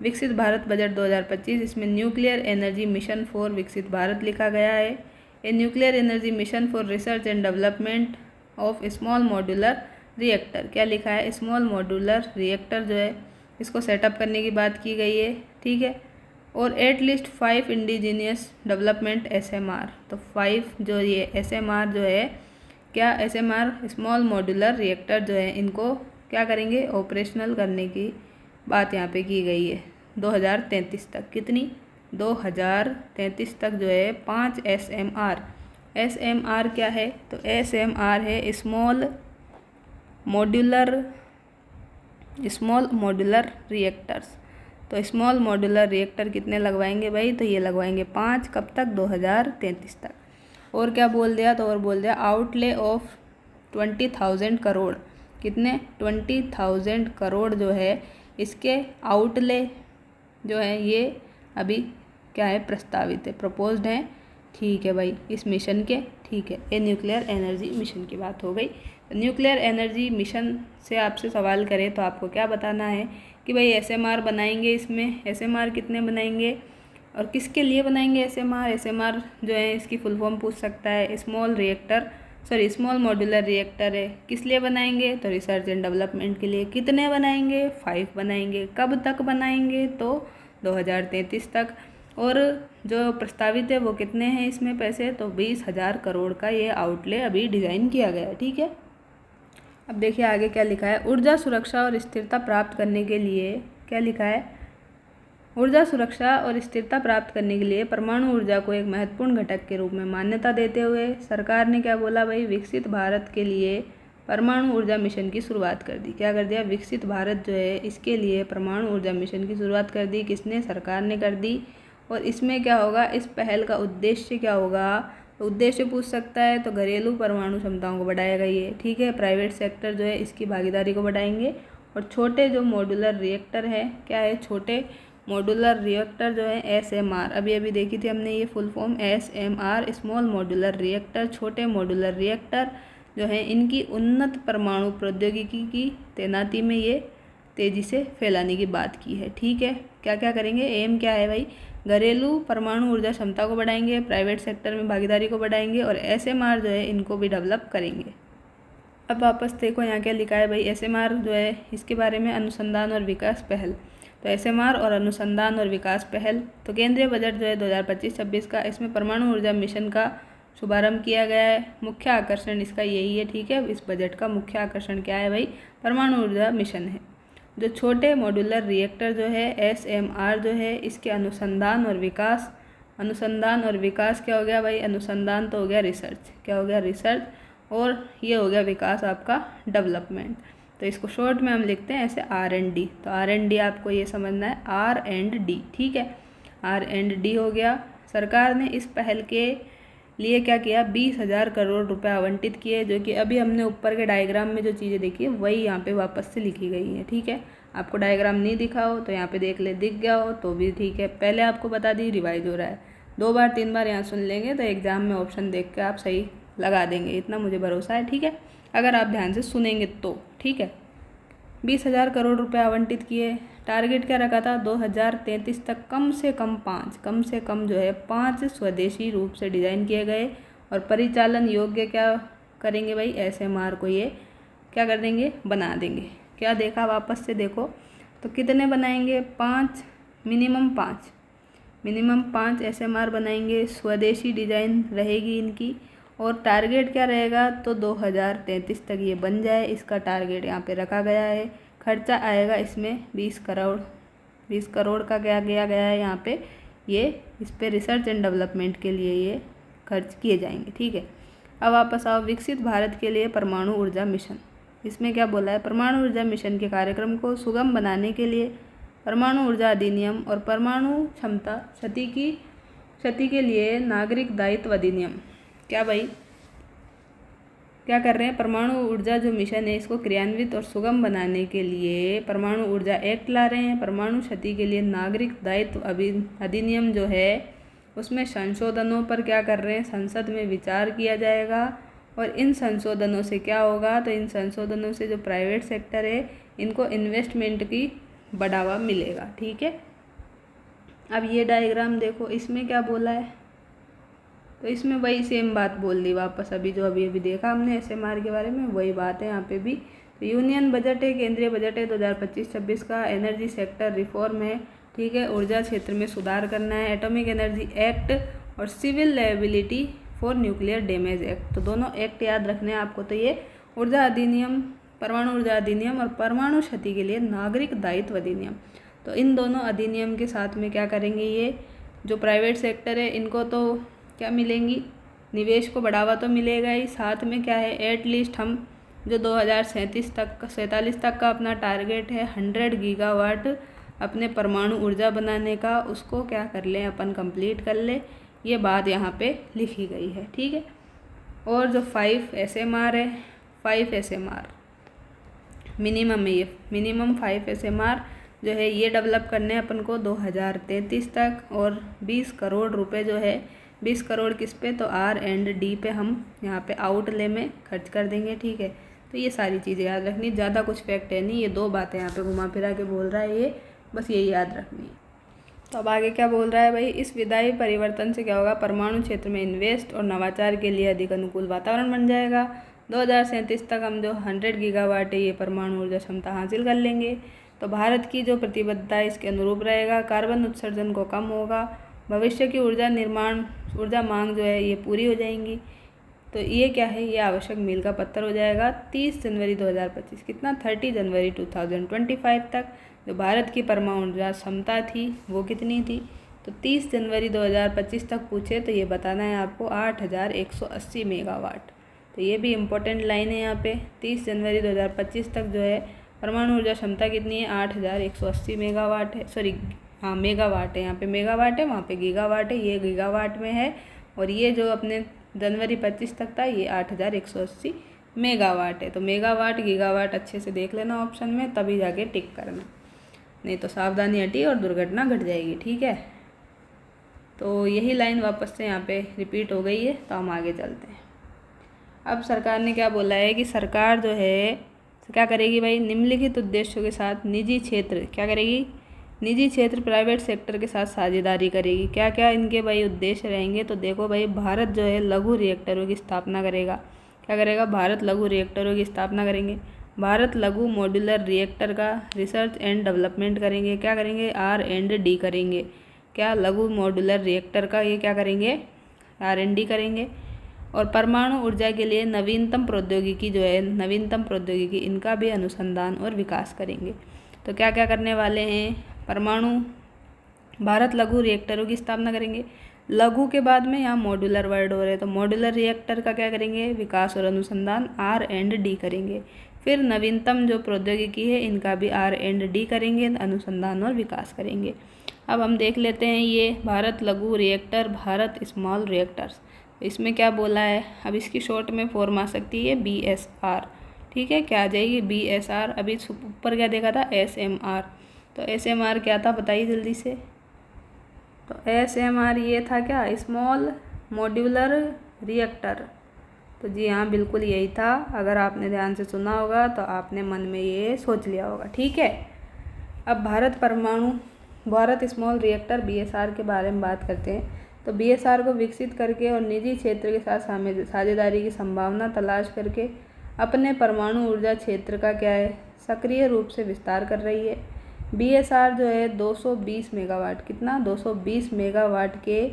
विकसित भारत बजट 2025, इसमें न्यूक्लियर एनर्जी मिशन फॉर विकसित भारत लिखा गया है। A nuclear energy mission for research and development of small modular reactor, क्या लिखा है, स्मॉल मॉड्यूलर रिएक्टर जो है इसको सेटअप करने की बात की गई है। ठीक है, और एटलीस्ट 5 इंडिजीनियस डेवलपमेंट SMR, तो 5 जो ये SMR जो है, क्या SMR स्मॉल मॉड्यूलर रिएक्टर जो है इनको क्या करेंगे, ऑपरेशनल करने की बात यहाँ पे की गई है 2033 तक। कितनी, 2033 तक जो है 5 SMR। SMR क्या है, तो SMR है स्मॉल मॉड्यूलर रिएक्टर्स। तो स्मॉल मॉड्यूलर रिएक्टर कितने लगवाएंगे भाई, तो ये लगवाएंगे 5, कब तक, 2033 तक। और क्या बोल दिया, तो और बोल दिया आउटले ऑफ 20,000 करोड़, कितने, 20,000 करोड़ जो है इसके आउटले जो है ये अभी क्या है, प्रस्तावित है, प्रपोज्ड है। ठीक है भाई, इस मिशन के। ठीक है, ये न्यूक्लियर एनर्जी मिशन की बात हो गई। न्यूक्लियर एनर्जी मिशन से आपसे सवाल करें तो आपको क्या बताना है कि भाई SMR बनाएंगे, इसमें SMR कितने बनाएंगे और किसके लिए बनाएंगे SMR जो है इसकी फुल फॉर्म पूछ सकता है, स्मॉल मॉड्यूलर रिएक्टर है, किस लिए बनाएंगे, तो रिसर्च एंड डेवलपमेंट के लिए। कितने बनाएंगे, 5 बनाएंगे। कब तक बनाएंगे, तो 2033 तक। और जो प्रस्तावित है वो कितने हैं इसमें पैसे, तो 20,000 करोड़ का ये आउटले अभी डिज़ाइन किया गया है। ठीक है, अब देखिए आगे क्या लिखा है। ऊर्जा सुरक्षा और स्थिरता प्राप्त करने के लिए, क्या लिखा है, ऊर्जा सुरक्षा और स्थिरता प्राप्त करने के लिए परमाणु ऊर्जा को एक महत्वपूर्ण घटक के रूप में मान्यता देते हुए सरकार ने क्या बोला भाई, विकसित भारत के लिए परमाणु ऊर्जा मिशन की शुरुआत कर दी। क्या कर दिया, विकसित भारत जो है इसके लिए परमाणु ऊर्जा मिशन की शुरुआत कर दी। किसने, सरकार ने कर दी। और इसमें क्या होगा, इस पहल का उद्देश्य क्या होगा, तो उद्देश्य पूछ सकता है, तो घरेलू परमाणु क्षमताओं को बढ़ाएगा ये। ठीक है, प्राइवेट सेक्टर जो है इसकी भागीदारी को बढ़ाएंगे। और छोटे जो मॉड्यूलर रिएक्टर है, क्या है, छोटे मॉड्यूलर रिएक्टर जो है SMR, अभी देखी थी हमने ये full form, SMR small modular reactor, छोटे मॉड्यूलर रिएक्टर जो है इनकी उन्नत परमाणु प्रौद्योगिकी की तैनाती में ये तेज़ी से फैलाने की बात की है। ठीक है, क्या क्या करेंगे, एम क्या है भाई, घरेलू परमाणु ऊर्जा क्षमता को बढ़ाएंगे, प्राइवेट सेक्टर में भागीदारी को बढ़ाएंगे और SMR जो है इनको भी डेवलप करेंगे। अब वापस देखो यहाँ क्या लिखा है भाई, SMR जो है इसके बारे में अनुसंधान और विकास पहल। तो SMR और अनुसंधान और विकास पहल, तो केंद्रीय बजट जो है 2025-26 का, इसमें परमाणु ऊर्जा मिशन का शुभारंभ किया गया है। मुख्य आकर्षण इसका यही है। ठीक है, इस बजट का मुख्य आकर्षण क्या है भाई, परमाणु ऊर्जा मिशन है। जो छोटे मॉड्यूलर रिएक्टर जो है SMR जो है इसके अनुसंधान और विकास क्या हो गया भाई, अनुसंधान तो हो गया रिसर्च, क्या हो गया, रिसर्च, और ये हो गया विकास आपका डेवलपमेंट। तो इसको शॉर्ट में हम लिखते हैं ऐसे R&D। तो R&D आपको ये समझना है, R&D। ठीक है, R&D हो गया। सरकार ने इस पहल के लिए क्या किया, 20,000 करोड़ रुपए आवंटित किए, जो कि अभी हमने ऊपर के डायग्राम में जो चीज़ें देखी है वही यहाँ पे वापस से लिखी गई हैं। ठीक है, आपको डायग्राम नहीं दिखा हो तो यहाँ पे देख ले, दिख गया हो तो भी ठीक है, पहले आपको बता दी, रिवाइज हो रहा है, 2 बार 3 बार यहाँ सुन लेंगे तो एग्ज़ाम में ऑप्शन देख के आप सही लगा देंगे, इतना मुझे भरोसा है। ठीक है, अगर आप ध्यान से सुनेंगे तो। ठीक है, 20,000 करोड़ रुपए आवंटित किए। टारगेट क्या रखा था, 2033 तक कम से कम जो है 5 स्वदेशी रूप से डिज़ाइन किए गए और परिचालन योग्य क्या करेंगे भाई, SMR को ये क्या कर देंगे, बना देंगे। क्या देखा, वापस से देखो, तो कितने बनाएंगे, 5, मिनिमम 5 SMR बनाएंगे, स्वदेशी डिज़ाइन रहेगी इनकी। और टारगेट क्या रहेगा, तो 2033 तक ये बन जाए, इसका टारगेट यहाँ पे रखा गया है। खर्चा आएगा इसमें 20 करोड़ का क्या किया गया है यहाँ पे, ये इस पे रिसर्च एंड डेवलपमेंट के लिए ये खर्च किए जाएंगे। ठीक है, अब वापस आओ, विकसित भारत के लिए परमाणु ऊर्जा मिशन। इसमें क्या बोला है, परमाणु ऊर्जा मिशन के कार्यक्रम को सुगम बनाने के लिए परमाणु ऊर्जा अधिनियम और परमाणु क्षमता क्षति के लिए नागरिक दायित्व अधिनियम, क्या भाई क्या कर रहे हैं, परमाणु ऊर्जा जो मिशन है इसको क्रियान्वित और सुगम बनाने के लिए परमाणु ऊर्जा एक्ट ला रहे हैं। परमाणु क्षति के लिए नागरिक दायित्व अधिनियम जो है उसमें संशोधनों पर क्या कर रहे हैं, संसद में विचार किया जाएगा। और इन संशोधनों से क्या होगा, तो इन संशोधनों से जो प्राइवेट सेक्टर है इनको इन्वेस्टमेंट की बढ़ावा मिलेगा। ठीक है, अब ये डायग्राम देखो, इसमें क्या बोला है, तो इसमें वही सेम बात बोल दी वापस, अभी जो अभी देखा हमने SMR के बारे में वही बात है यहाँ पे भी। तो यूनियन बजट है, केंद्रीय बजट है 2025-26 का, एनर्जी सेक्टर रिफॉर्म है। ठीक है, ऊर्जा क्षेत्र में सुधार करना है, एटॉमिक एनर्जी एक्ट और civil liability for nuclear damage act. तो दोनों एक्ट याद रखने हैं आपको। तो ये ऊर्जा अधिनियम, परमाणु ऊर्जा अधिनियम और परमाणु क्षति के लिए नागरिक दायित्व अधिनियम। तो इन दोनों अधिनियम के साथ में क्या करेंगे, ये जो प्राइवेट सेक्टर है इनको तो क्या मिलेंगी, निवेश को बढ़ावा तो मिलेगा ही, साथ में क्या है, एटलीस्ट हम जो 2047 तक का अपना टारगेट है 100 गीगावाट अपने परमाणु ऊर्जा बनाने का, उसको क्या कर लें अपन कंप्लीट कर लें। ये बात यहाँ पे लिखी गई है। ठीक है, और जो 5 SMR है, 5 SMR मिनिमम है, ये मिनिमम 5 SMR जो है ये डेवलप करने अपन को 2033 तक। और 20 करोड़ रुपए जो है, 20 करोड़ किस पे, तो R&D पे हम यहाँ पे आउटले में खर्च कर देंगे। ठीक है, तो ये सारी चीज़ें याद रखनी, ज़्यादा कुछ फैक्ट है नहीं, ये 2 बातें यहाँ पे घुमा फिरा के बोल रहा है ये, बस यही याद रखनी है। तो अब आगे क्या बोल रहा है भाई, इस विधायी परिवर्तन से क्या होगा, परमाणु क्षेत्र में इन्वेस्ट और नवाचार के लिए अधिक अनुकूल वातावरण बन जाएगा। 2037 तक हम जो 100 गीगावाट है ये परमाणु ऊर्जा क्षमता हासिल कर लेंगे। तो भारत की जो प्रतिबद्धता है इसके अनुरूप रहेगा, कार्बन उत्सर्जन को कम होगा, भविष्य की ऊर्जा मांग जो है ये पूरी हो जाएंगी। तो ये क्या है, ये आवश्यक मील का पत्थर हो जाएगा। 30 जनवरी 2025 कितना, 30 जनवरी 2025 तक जो भारत की परमाणु ऊर्जा क्षमता थी वो कितनी थी, तो 30 जनवरी 2025 तक पूछे तो ये बताना है आपको 8180 मेगावाट। तो ये भी इम्पोर्टेंट लाइन है यहाँ पे, 30 जनवरी 2025 तक जो है परमाणु ऊर्जा क्षमता कितनी है, 8180 मेगावाट है, सॉरी हाँ मेगावाट है, यहाँ पे मेगावाट है, वहाँ पे गीगावाट है, ये गीगावाट में है। और ये जो अपने जनवरी 25 तक था ये 8180 मेगावाट है। तो मेगावाट गीगावाट अच्छे से देख लेना ऑप्शन में, तभी जाके टिक करना, नहीं तो सावधानी हटी और दुर्घटना घट जाएगी। ठीक है, तो यही लाइन वापस से यहाँ पे रिपीट हो गई है। तो हम आगे चलते हैं। अब सरकार ने क्या बोला है कि सरकार जो है क्या करेगी भाई, निम्नलिखित उद्देश्यों के साथ निजी क्षेत्र क्या करेगी, निजी क्षेत्र प्राइवेट सेक्टर के साथ साझेदारी करेगी। क्या क्या इनके भाई उद्देश्य रहेंगे, तो देखो भाई, भारत जो है लघु रिएक्टरों की स्थापना करेगा। क्या करेगा, भारत लघु रिएक्टरों की स्थापना करेंगे। भारत लघु मॉड्यूलर रिएक्टर का रिसर्च एंड डेवलपमेंट करेंगे। क्या करेंगे, R&D करेंगे। क्या, लघु मॉड्यूलर रिएक्टर का ये क्या करेंगे, R&D करेंगे। और परमाणु ऊर्जा के लिए नवीनतम प्रौद्योगिकी जो है, नवीनतम प्रौद्योगिकी इनका भी अनुसंधान और विकास करेंगे। तो क्या क्या करने वाले हैं, भारत लघु रिएक्टरों की स्थापना करेंगे। लघु के बाद में यहाँ मॉड्यूलर वर्ड हो रहे हैं, तो मॉड्यूलर रिएक्टर का क्या करेंगे, विकास और अनुसंधान R&D करेंगे। फिर नवीनतम जो प्रौद्योगिकी है इनका भी R&D करेंगे, अनुसंधान और विकास करेंगे। अब हम देख लेते हैं ये भारत लघु रिएक्टर, भारत स्मॉल रिएक्टर्स, इसमें क्या बोला है। अब इसकी शॉर्ट में फॉर्म आ सकती है BSR। ठीक है, क्या आ जाएगी, BSR। अभी ऊपर क्या देखा था, SMR। तो SMR क्या था बताइए जल्दी से, तो SMR ये था क्या, स्मॉल मॉड्यूलर रिएक्टर। तो जी हाँ, बिल्कुल यही था। अगर आपने ध्यान से सुना होगा तो आपने मन में ये सोच लिया होगा। ठीक है, अब भारत स्मॉल रिएक्टर BSR के बारे में बात करते हैं। तो BSR को विकसित करके और निजी क्षेत्र के साथ साझेदारी की संभावना तलाश करके अपने परमाणु ऊर्जा क्षेत्र का क्या है, सक्रिय रूप से विस्तार कर रही है। BSR जो है 220 मेगावाट, कितना, 220 मेगावाट के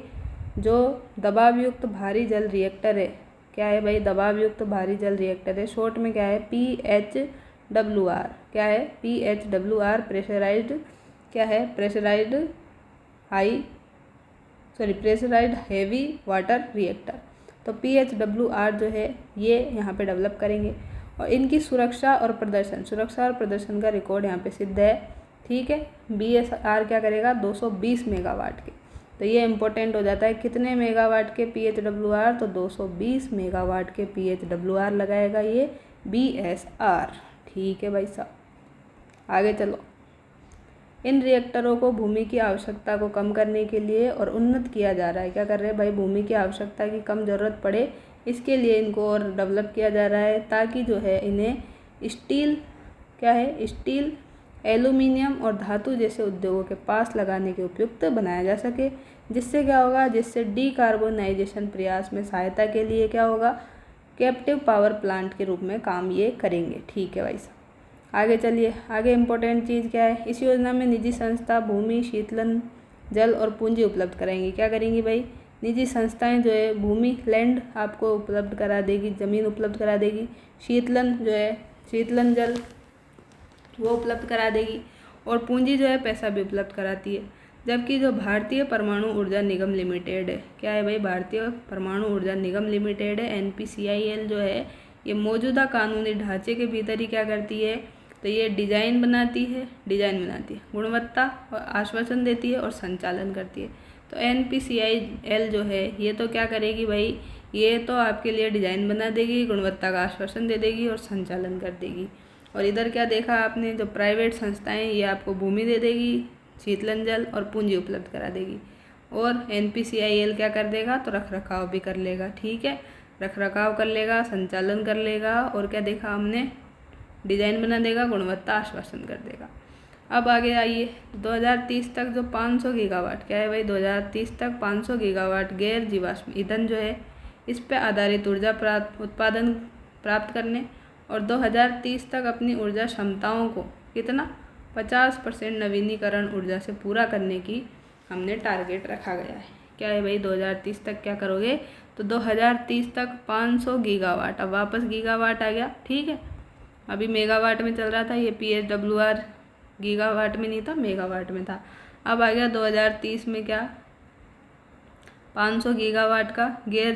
जो दबावयुक्त भारी जल रिएक्टर है। क्या है भाई, दबावयुक्त भारी जल रिएक्टर है, शॉर्ट में क्या है, PHWR। क्या है, PHWR, प्रेशराइज्ड क्या है, प्रेशराइज्ड हेवी वाटर रिएक्टर। तो PHWR जो है ये यहाँ पे डेवलप करेंगे। और इनकी सुरक्षा और प्रदर्शन का रिकॉर्ड यहाँ पे सिद्ध है। ठीक है, BSR क्या करेगा 220 मेगावाट के। तो ये इम्पोर्टेंट हो जाता है, कितने मेगावाट के PHWR, तो 220 मेगावाट के PHWR लगाएगा ये BSR। ठीक है भाई साहब, आगे चलो। इन रिएक्टरों को भूमि की आवश्यकता को कम करने के लिए और उन्नत किया जा रहा है। क्या कर रहे हैं भाई, भूमि की आवश्यकता की कम ज़रूरत पड़े इसके लिए इनको और डेवलप किया जा रहा है, ताकि जो है इन्हें स्टील, एल्यूमिनियम और धातु जैसे उद्योगों के पास लगाने के उपयुक्त बनाया जा सके। जिससे क्या होगा, जिससे डीकार्बोनाइजेशन प्रयास में सहायता के लिए क्या होगा, कैप्टिव पावर प्लांट के रूप में काम ये करेंगे। ठीक है भाई साहब, आगे चलिए। आगे इम्पोर्टेंट चीज़ क्या है, इस योजना में निजी संस्था भूमि, शीतलन, जल और पूंजी उपलब्ध कराएंगी। क्या करेंगी भाई, निजी संस्थाएं जो है भूमि, लैंड आपको उपलब्ध करा देगी, ज़मीन उपलब्ध करा देगी। शीतलन जो है, शीतलन जल वो उपलब्ध करा देगी, और पूंजी जो है पैसा भी उपलब्ध कराती है। जबकि जो भारतीय परमाणु ऊर्जा निगम लिमिटेड है, क्या है भाई, भारतीय परमाणु ऊर्जा निगम लिमिटेड है, NPCIL जो है, ये मौजूदा कानूनी ढांचे के भीतर ही क्या करती है, तो ये डिज़ाइन बनाती है, गुणवत्ता और आश्वासन देती है और संचालन करती है। तो NPCIL जो है ये तो क्या करेगी भाई, ये तो आपके लिए डिज़ाइन बना देगी, गुणवत्ता का आश्वासन दे देगी और संचालन कर देगी। और इधर क्या देखा आपने, जो प्राइवेट संस्थाएं ये आपको भूमि दे देगी, शीतलन जल और पूंजी उपलब्ध करा देगी। और NPCIL क्या कर देगा, तो रख रखाव भी कर लेगा। ठीक है, रख रखाव कर लेगा, संचालन कर लेगा, और क्या देखा हमने, डिज़ाइन बना देगा, गुणवत्ता आश्वासन कर देगा। अब आगे आइए, 2030 तक जो 500 गीगावाट, क्या है भाई, 2030 तक 500 गीगावाट गैर जीवाश्म ईंधन जो है इस पर आधारित ऊर्जा उत्पादन प्राप्त करने, और 2030 तक अपनी ऊर्जा क्षमताओं को कितना 50% नवीनीकरण ऊर्जा से पूरा करने की हमने टारगेट रखा गया है। क्या है भाई, 2030 तक क्या करोगे, तो 2030 तक 500 गीगावाट, अब वापस गीगावाट आ गया। ठीक है, अभी मेगावाट में चल रहा था, ये PHWR गीगावाट में नहीं था, मेगावाट में था। अब आ गया 2030 में क्या, 500 गीगावाट का गैर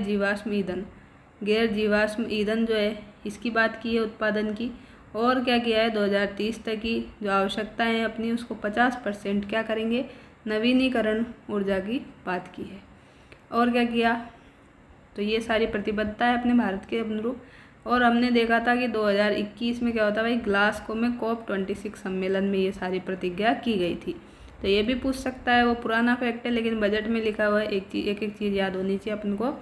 जीवाश्म ईंधन जो है इसकी बात की है उत्पादन की। और क्या किया है, 2030 तक की जो आवश्यकताएं हैं अपनी उसको 50% क्या करेंगे, नवीनीकरण ऊर्जा की बात की है। और क्या किया, तो ये सारी प्रतिबद्धता है अपने भारत के अनुरूप। और हमने देखा था कि 2021 में क्या होता है भाई, ग्लासगो में COP26 सम्मेलन में ये सारी प्रतिज्ञा की गई थी। तो ये भी पूछ सकता है, वो पुराना फैक्ट है लेकिन बजट में लिखा हुआ है, एक चीज़ याद होनी चाहिए अपन को।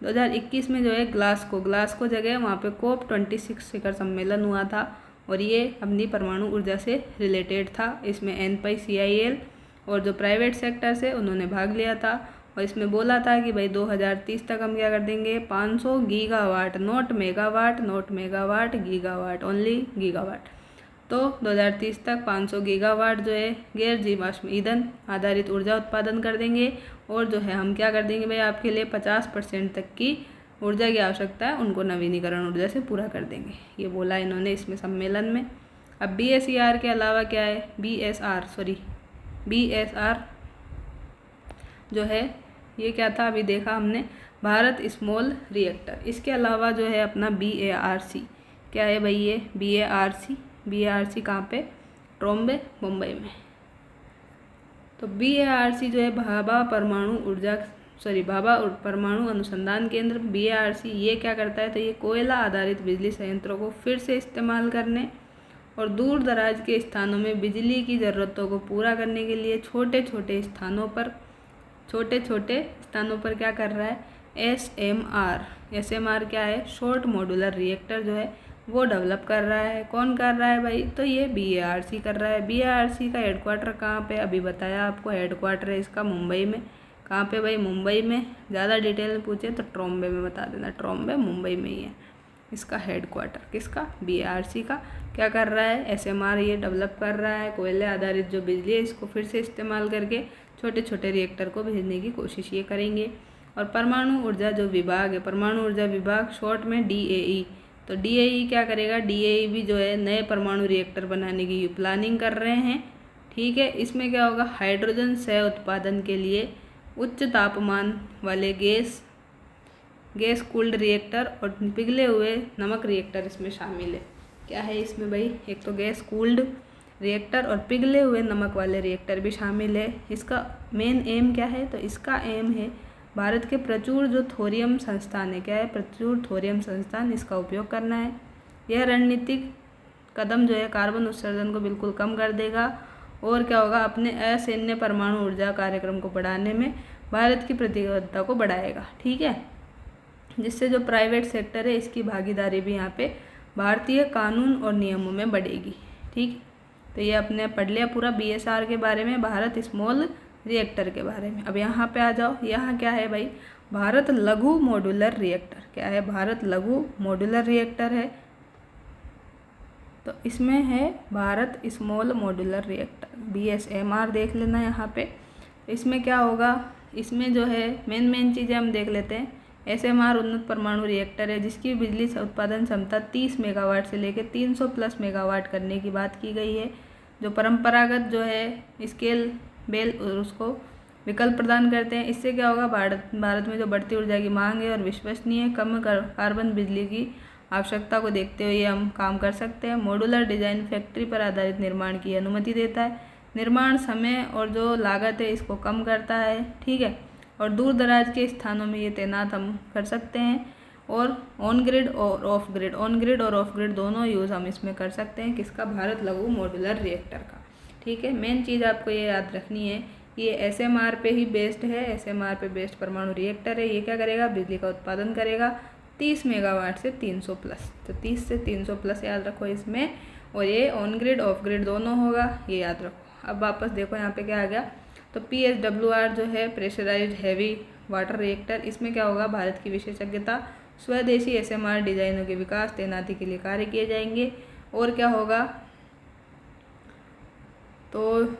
2021 में जो है ग्लासगो जगह वहाँ पे COP26 शिखर सम्मेलन हुआ था, और ये अपनी परमाणु ऊर्जा से रिलेटेड था। इसमें NPCIL और जो प्राइवेट सेक्टर से उन्होंने भाग लिया था, और इसमें बोला था कि भाई 2030 तक हम क्या कर देंगे, 500 gigawatt, not megawatt, gigawatt, only gigawatt. तो 2030 तक 500 गीगावाट जो है गैर जीवाश्म ईंधन आधारित ऊर्जा उत्पादन कर देंगे, और जो है हम क्या कर देंगे भाई, आपके लिए 50% तक की ऊर्जा की आवश्यकता है उनको नवीनीकरण ऊर्जा से पूरा कर देंगे, ये बोला इन्होंने इसमें सम्मेलन में। अब BSER के अलावा क्या है, BSR जो है ये क्या था, अभी देखा हमने, भारत स्मॉल रिएक्टर। इसके अलावा जो है अपना BARC, क्या है भाई ये BARC कहाँ पे, ट्रोम्बे, मुंबई में। तो BARC जो है भाभा परमाणु अनुसंधान केंद्र, BARC ये क्या करता है, तो ये कोयला आधारित बिजली संयंत्रों को फिर से इस्तेमाल करने और दूर दराज के स्थानों में बिजली की ज़रूरतों को पूरा करने के लिए छोटे छोटे स्थानों पर क्या कर रहा है, SMR क्या है, शॉर्ट मॉड्यूलर रिएक्टर जो है वो डेवलप कर रहा है। कौन कर रहा है भाई, तो ये BARC कर रहा है। BARC का हेडक्वार्टर कहाँ पे, अभी बताया आपको, हेडक्वार्टर है इसका मुंबई में। कहाँ पे भाई, मुंबई में। ज़्यादा डिटेल में पूछे तो ट्रोम्बे में बता देना, ट्रोम्बे मुंबई में ही है इसका हेडक्वार्टर, किसका, BARC का। क्या कर रहा है, SMR ये डेवलप कर रहा है, कोयले आधारित जो बिजली है इसको फिर से इस्तेमाल करके छोटे छोटे रिएक्टर को भेजने की कोशिश ये करेंगे। और परमाणु ऊर्जा जो विभाग है, परमाणु ऊर्जा विभाग शॉर्ट में DAE, तो DAE क्या करेगा, DAE भी जो है नए परमाणु रिएक्टर बनाने की प्लानिंग कर रहे हैं। ठीक है, इसमें क्या होगा, हाइड्रोजन सह उत्पादन के लिए उच्च तापमान वाले गैस गैस कूल्ड रिएक्टर और पिघले हुए नमक रिएक्टर इसमें शामिल है। क्या है इसमें भाई, एक तो गैस कूल्ड रिएक्टर और पिघले हुए नमक वाले रिएक्टर भी शामिल है। इसका मेन एम क्या है, तो इसका एम है भारत के प्रचुर जो थोरियम संस्थान है, क्या है, प्रचुर थोरियम संस्थान, इसका उपयोग करना है। यह रणनीतिक कदम जो है कार्बन उत्सर्जन को बिल्कुल कम कर देगा और क्या होगा, अपने असैन्य परमाणु ऊर्जा कार्यक्रम को बढ़ाने में भारत की प्रतिबद्धता को बढ़ाएगा। ठीक है, जिससे जो प्राइवेट सेक्टर है इसकी भागीदारी भी यहाँ पे भारतीय कानून और नियमों में बढ़ेगी। ठीक, तो ये अपने पढ़ लिया पूरा BSR के बारे में, भारत स्मॉल रिएक्टर के बारे में। अब यहाँ पे आ जाओ, यहाँ क्या है भाई, भारत लघु मॉड्यूलर रिएक्टर। क्या है, भारत लघु मॉड्यूलर रिएक्टर है। तो इसमें है Bharat small modular reactor, BSMR देख लेना यहाँ पे। इसमें क्या होगा, इसमें जो है मेन चीज़ें हम देख लेते हैं। SMR उन्नत परमाणु रिएक्टर है जिसकी बिजली उत्पादन क्षमता 30 मेगावाट से लेकर 300 प्लस मेगावाट करने की बात की गई है। जो परंपरागत जो है स्केल बेल उसको विकल्प प्रदान करते हैं। इससे क्या होगा, भारत में जो बढ़ती ऊर्जा की मांग है और विश्वसनीय कम कार्बन बिजली की आवश्यकता को देखते हुए हम काम कर सकते हैं। मॉड्यूलर डिजाइन फैक्ट्री पर आधारित निर्माण की अनुमति देता है। निर्माण समय और जो लागत है इसको कम करता है। ठीक है, और दूर दराज के स्थानों में ये तैनात हम कर सकते हैं। और ऑन ग्रिड और ऑफ ग्रिड दोनों यूज़ हम इसमें कर सकते हैं। किसका, भारत लघु मॉड्यूलर रिएक्टर का। ठीक है, मेन चीज़ आपको ये याद रखनी है, ये SMR पे ही बेस्ड है। SMR पे बेस्ड परमाणु रिएक्टर है। ये क्या करेगा, बिजली का उत्पादन करेगा 30 मेगावाट से 300 प्लस। तो 30 से 300 प्लस याद रखो इसमें। और ये ऑन ग्रिड ऑफ ग्रिड दोनों होगा, ये याद रखो। अब वापस देखो यहाँ पे क्या आ गया, तो PHWR जो है प्रेशराइज्ड हैवी वाटर रिएक्टर, इसमें क्या होगा, भारत की विशेषज्ञता, स्वदेशी SMR डिजाइनों के विकास तैनाती के लिए कार्य किए जाएंगे। और क्या होगा, तो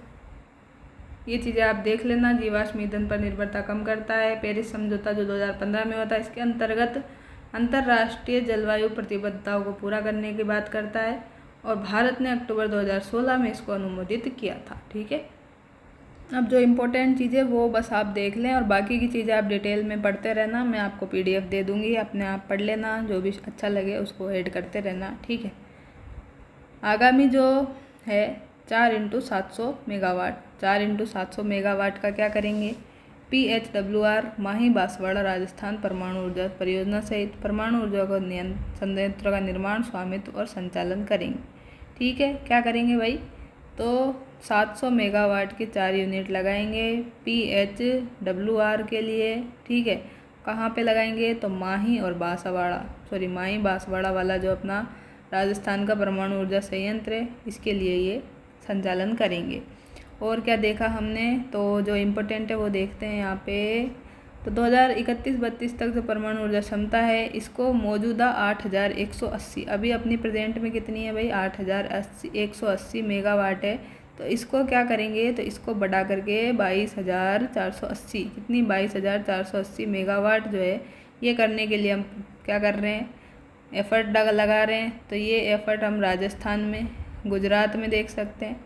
ये चीज़ें आप देख लेना। जीवाश्म ईंधन पर निर्भरता कम करता है। पेरिस समझौता जो 2015 में होता है, इसके अंतर्गत अंतर्राष्ट्रीय जलवायु प्रतिबद्धताओं को पूरा करने की बात करता है। और भारत ने अक्टूबर 2016 में इसको अनुमोदित किया था। ठीक है, अब जो इम्पोर्टेंट चीज़ें वो बस आप देख लें और बाकी की चीज़ें आप डिटेल में पढ़ते रहना। मैं आपको PDF दे दूँगी, अपने आप पढ़ लेना, जो भी अच्छा लगे उसको ऐड करते रहना। ठीक है, आगामी जो है 4x700 मेगावाट, 4x700 मेगावाट का क्या करेंगे, PHWR माही बांसवाड़ा राजस्थान परमाणु ऊर्जा परियोजना सहित परमाणु ऊर्जा को संयंत्र का निर्माण, स्वामित्व और संचालन करेंगे। ठीक है, क्या करेंगे भाई, तो 700 मेगावाट के 4 यूनिट लगाएंगे PHWR के लिए। ठीक है, कहाँ पे लगाएंगे, तो माही बांसवाड़ा वाला जो अपना राजस्थान का परमाणु ऊर्जा संयंत्र है, इसके लिए ये संचालन करेंगे। और क्या देखा हमने, तो जो इम्पोर्टेंट है वो देखते हैं यहाँ पे। तो 2031-32 तक जो परमाणु ऊर्जा क्षमता है इसको मौजूदा 8180, अभी अपनी प्रेजेंट में कितनी है भाई, 8180 मेगावाट है। तो इसको क्या करेंगे, तो इसको बढ़ा करके 22,480, कितनी, 22,480 मेगावाट जो है, ये करने के लिए हम क्या कर रहे हैं, एफ़र्ट लगा रहे हैं। तो ये एफ़र्ट हम राजस्थान में, गुजरात में देख सकते हैं,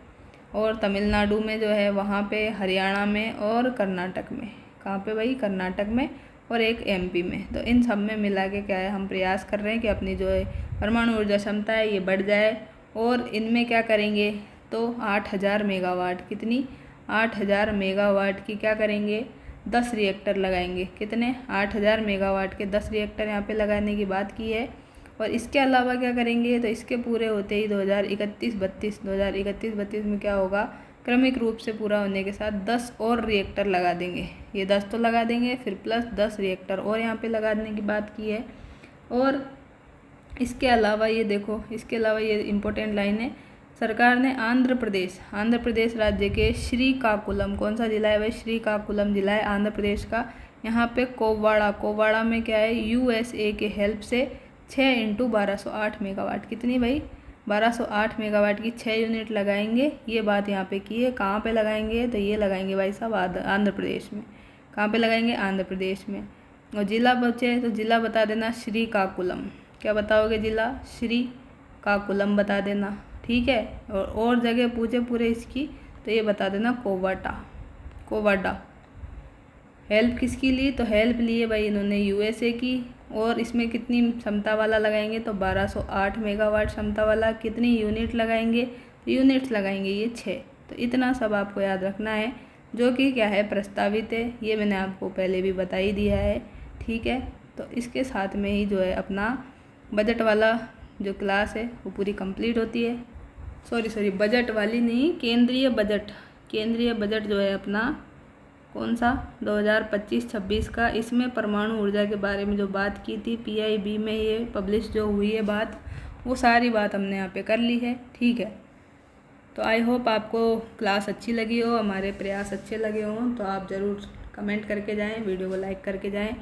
और तमिलनाडु में जो है वहाँ पे, हरियाणा में और कर्नाटक में। कहाँ पे भाई, कर्नाटक में, और एक MP में। तो इन सब में मिला के क्या है, हम प्रयास कर रहे हैं कि अपनी जो है परमाणु ऊर्जा क्षमता है ये बढ़ जाए। और इनमें क्या करेंगे, तो 8000 मेगावाट, कितनी, 8000 मेगावाट की क्या करेंगे, 10 रिएक्टर लगाएंगे। कितने, 8000 मेगावाट के 10 रिएक्टर यहाँ पे लगाने की बात की है। और इसके अलावा क्या करेंगे, तो इसके पूरे होते ही 2031-32 में क्या होगा, क्रमिक रूप से पूरा होने के साथ 10 और रिएक्टर लगा देंगे। ये 10 तो लगा देंगे, फिर प्लस 10 रिएक्टर और यहाँ पे लगाने की बात की है। और इसके अलावा ये देखो, इसके अलावा ये इम्पोर्टेंट लाइन है, सरकार ने आंध्र प्रदेश राज्य के श्रीकाकुलम, कौन सा जिला है भाई, श्रीकाकुलम जिला है आंध्र प्रदेश का। यहाँ पे कोवाड़ा में क्या है, USA के हेल्प से 6 × 1208 मेगावाट, कितनी भाई, 1208 मेगावाट की 6 यूनिट लगाएंगे। ये बात यहाँ पे की है। कहाँ पे लगाएंगे, तो ये लगाएंगे भाई साहब आंध्र प्रदेश में। कहाँ पे लगाएंगे, आंध्र प्रदेश में। और जिला बचे तो जिला बता देना श्रीकाकुलम। क्या बताओगे, जिला श्रीकाकुलम बता देना। ठीक है, और जगह पूछे पूरे इसकी, तो ये बता देना कोवाडा। हेल्प किसकी ली, तो हेल्प ली है भाई इन्होंने USA की, और इसमें कितनी क्षमता वाला लगाएंगे तो 1208 मेगावाट क्षमता वाला। कितनी यूनिट लगाएंगे, यूनिट्स लगाएंगे ये 6। तो इतना सब आपको याद रखना है, जो कि क्या है प्रस्तावित है, ये मैंने आपको पहले भी बता ही दिया है। ठीक है, तो इसके साथ में ही जो है अपना बजट वाला जो क्लास है वो पूरी कंप्लीट होती है। सॉरी बजट वाली नहीं, केंद्रीय बजट जो है अपना कौन सा 2025-26 का, इसमें परमाणु ऊर्जा के बारे में जो बात की थी PIB में ये पब्लिश जो हुई है बात, वो सारी बात हमने यहाँ पे कर ली है। ठीक है, तो आई होप आपको क्लास अच्छी लगी हो, हमारे प्रयास अच्छे लगे हों, तो आप ज़रूर कमेंट करके जाएं, वीडियो को लाइक करके जाएं।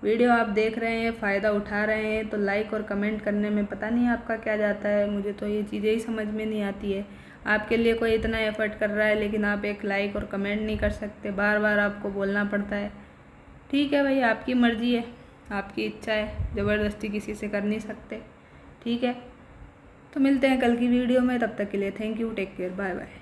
वीडियो आप देख रहे हैं, फ़ायदा उठा रहे हैं, तो लाइक और कमेंट करने में पता नहीं आपका क्या जाता है, मुझे तो ये चीज़ें ही समझ में नहीं आती है। आपके लिए कोई इतना एफ़र्ट कर रहा है, लेकिन आप एक लाइक और कमेंट नहीं कर सकते, बार बार आपको बोलना पड़ता है। ठीक है भाई, आपकी मर्ज़ी है, आपकी इच्छा है, ज़बरदस्ती किसी से कर नहीं सकते। ठीक है, तो मिलते हैं कल की वीडियो में, तब तक के लिए thank you, take care, bye bye.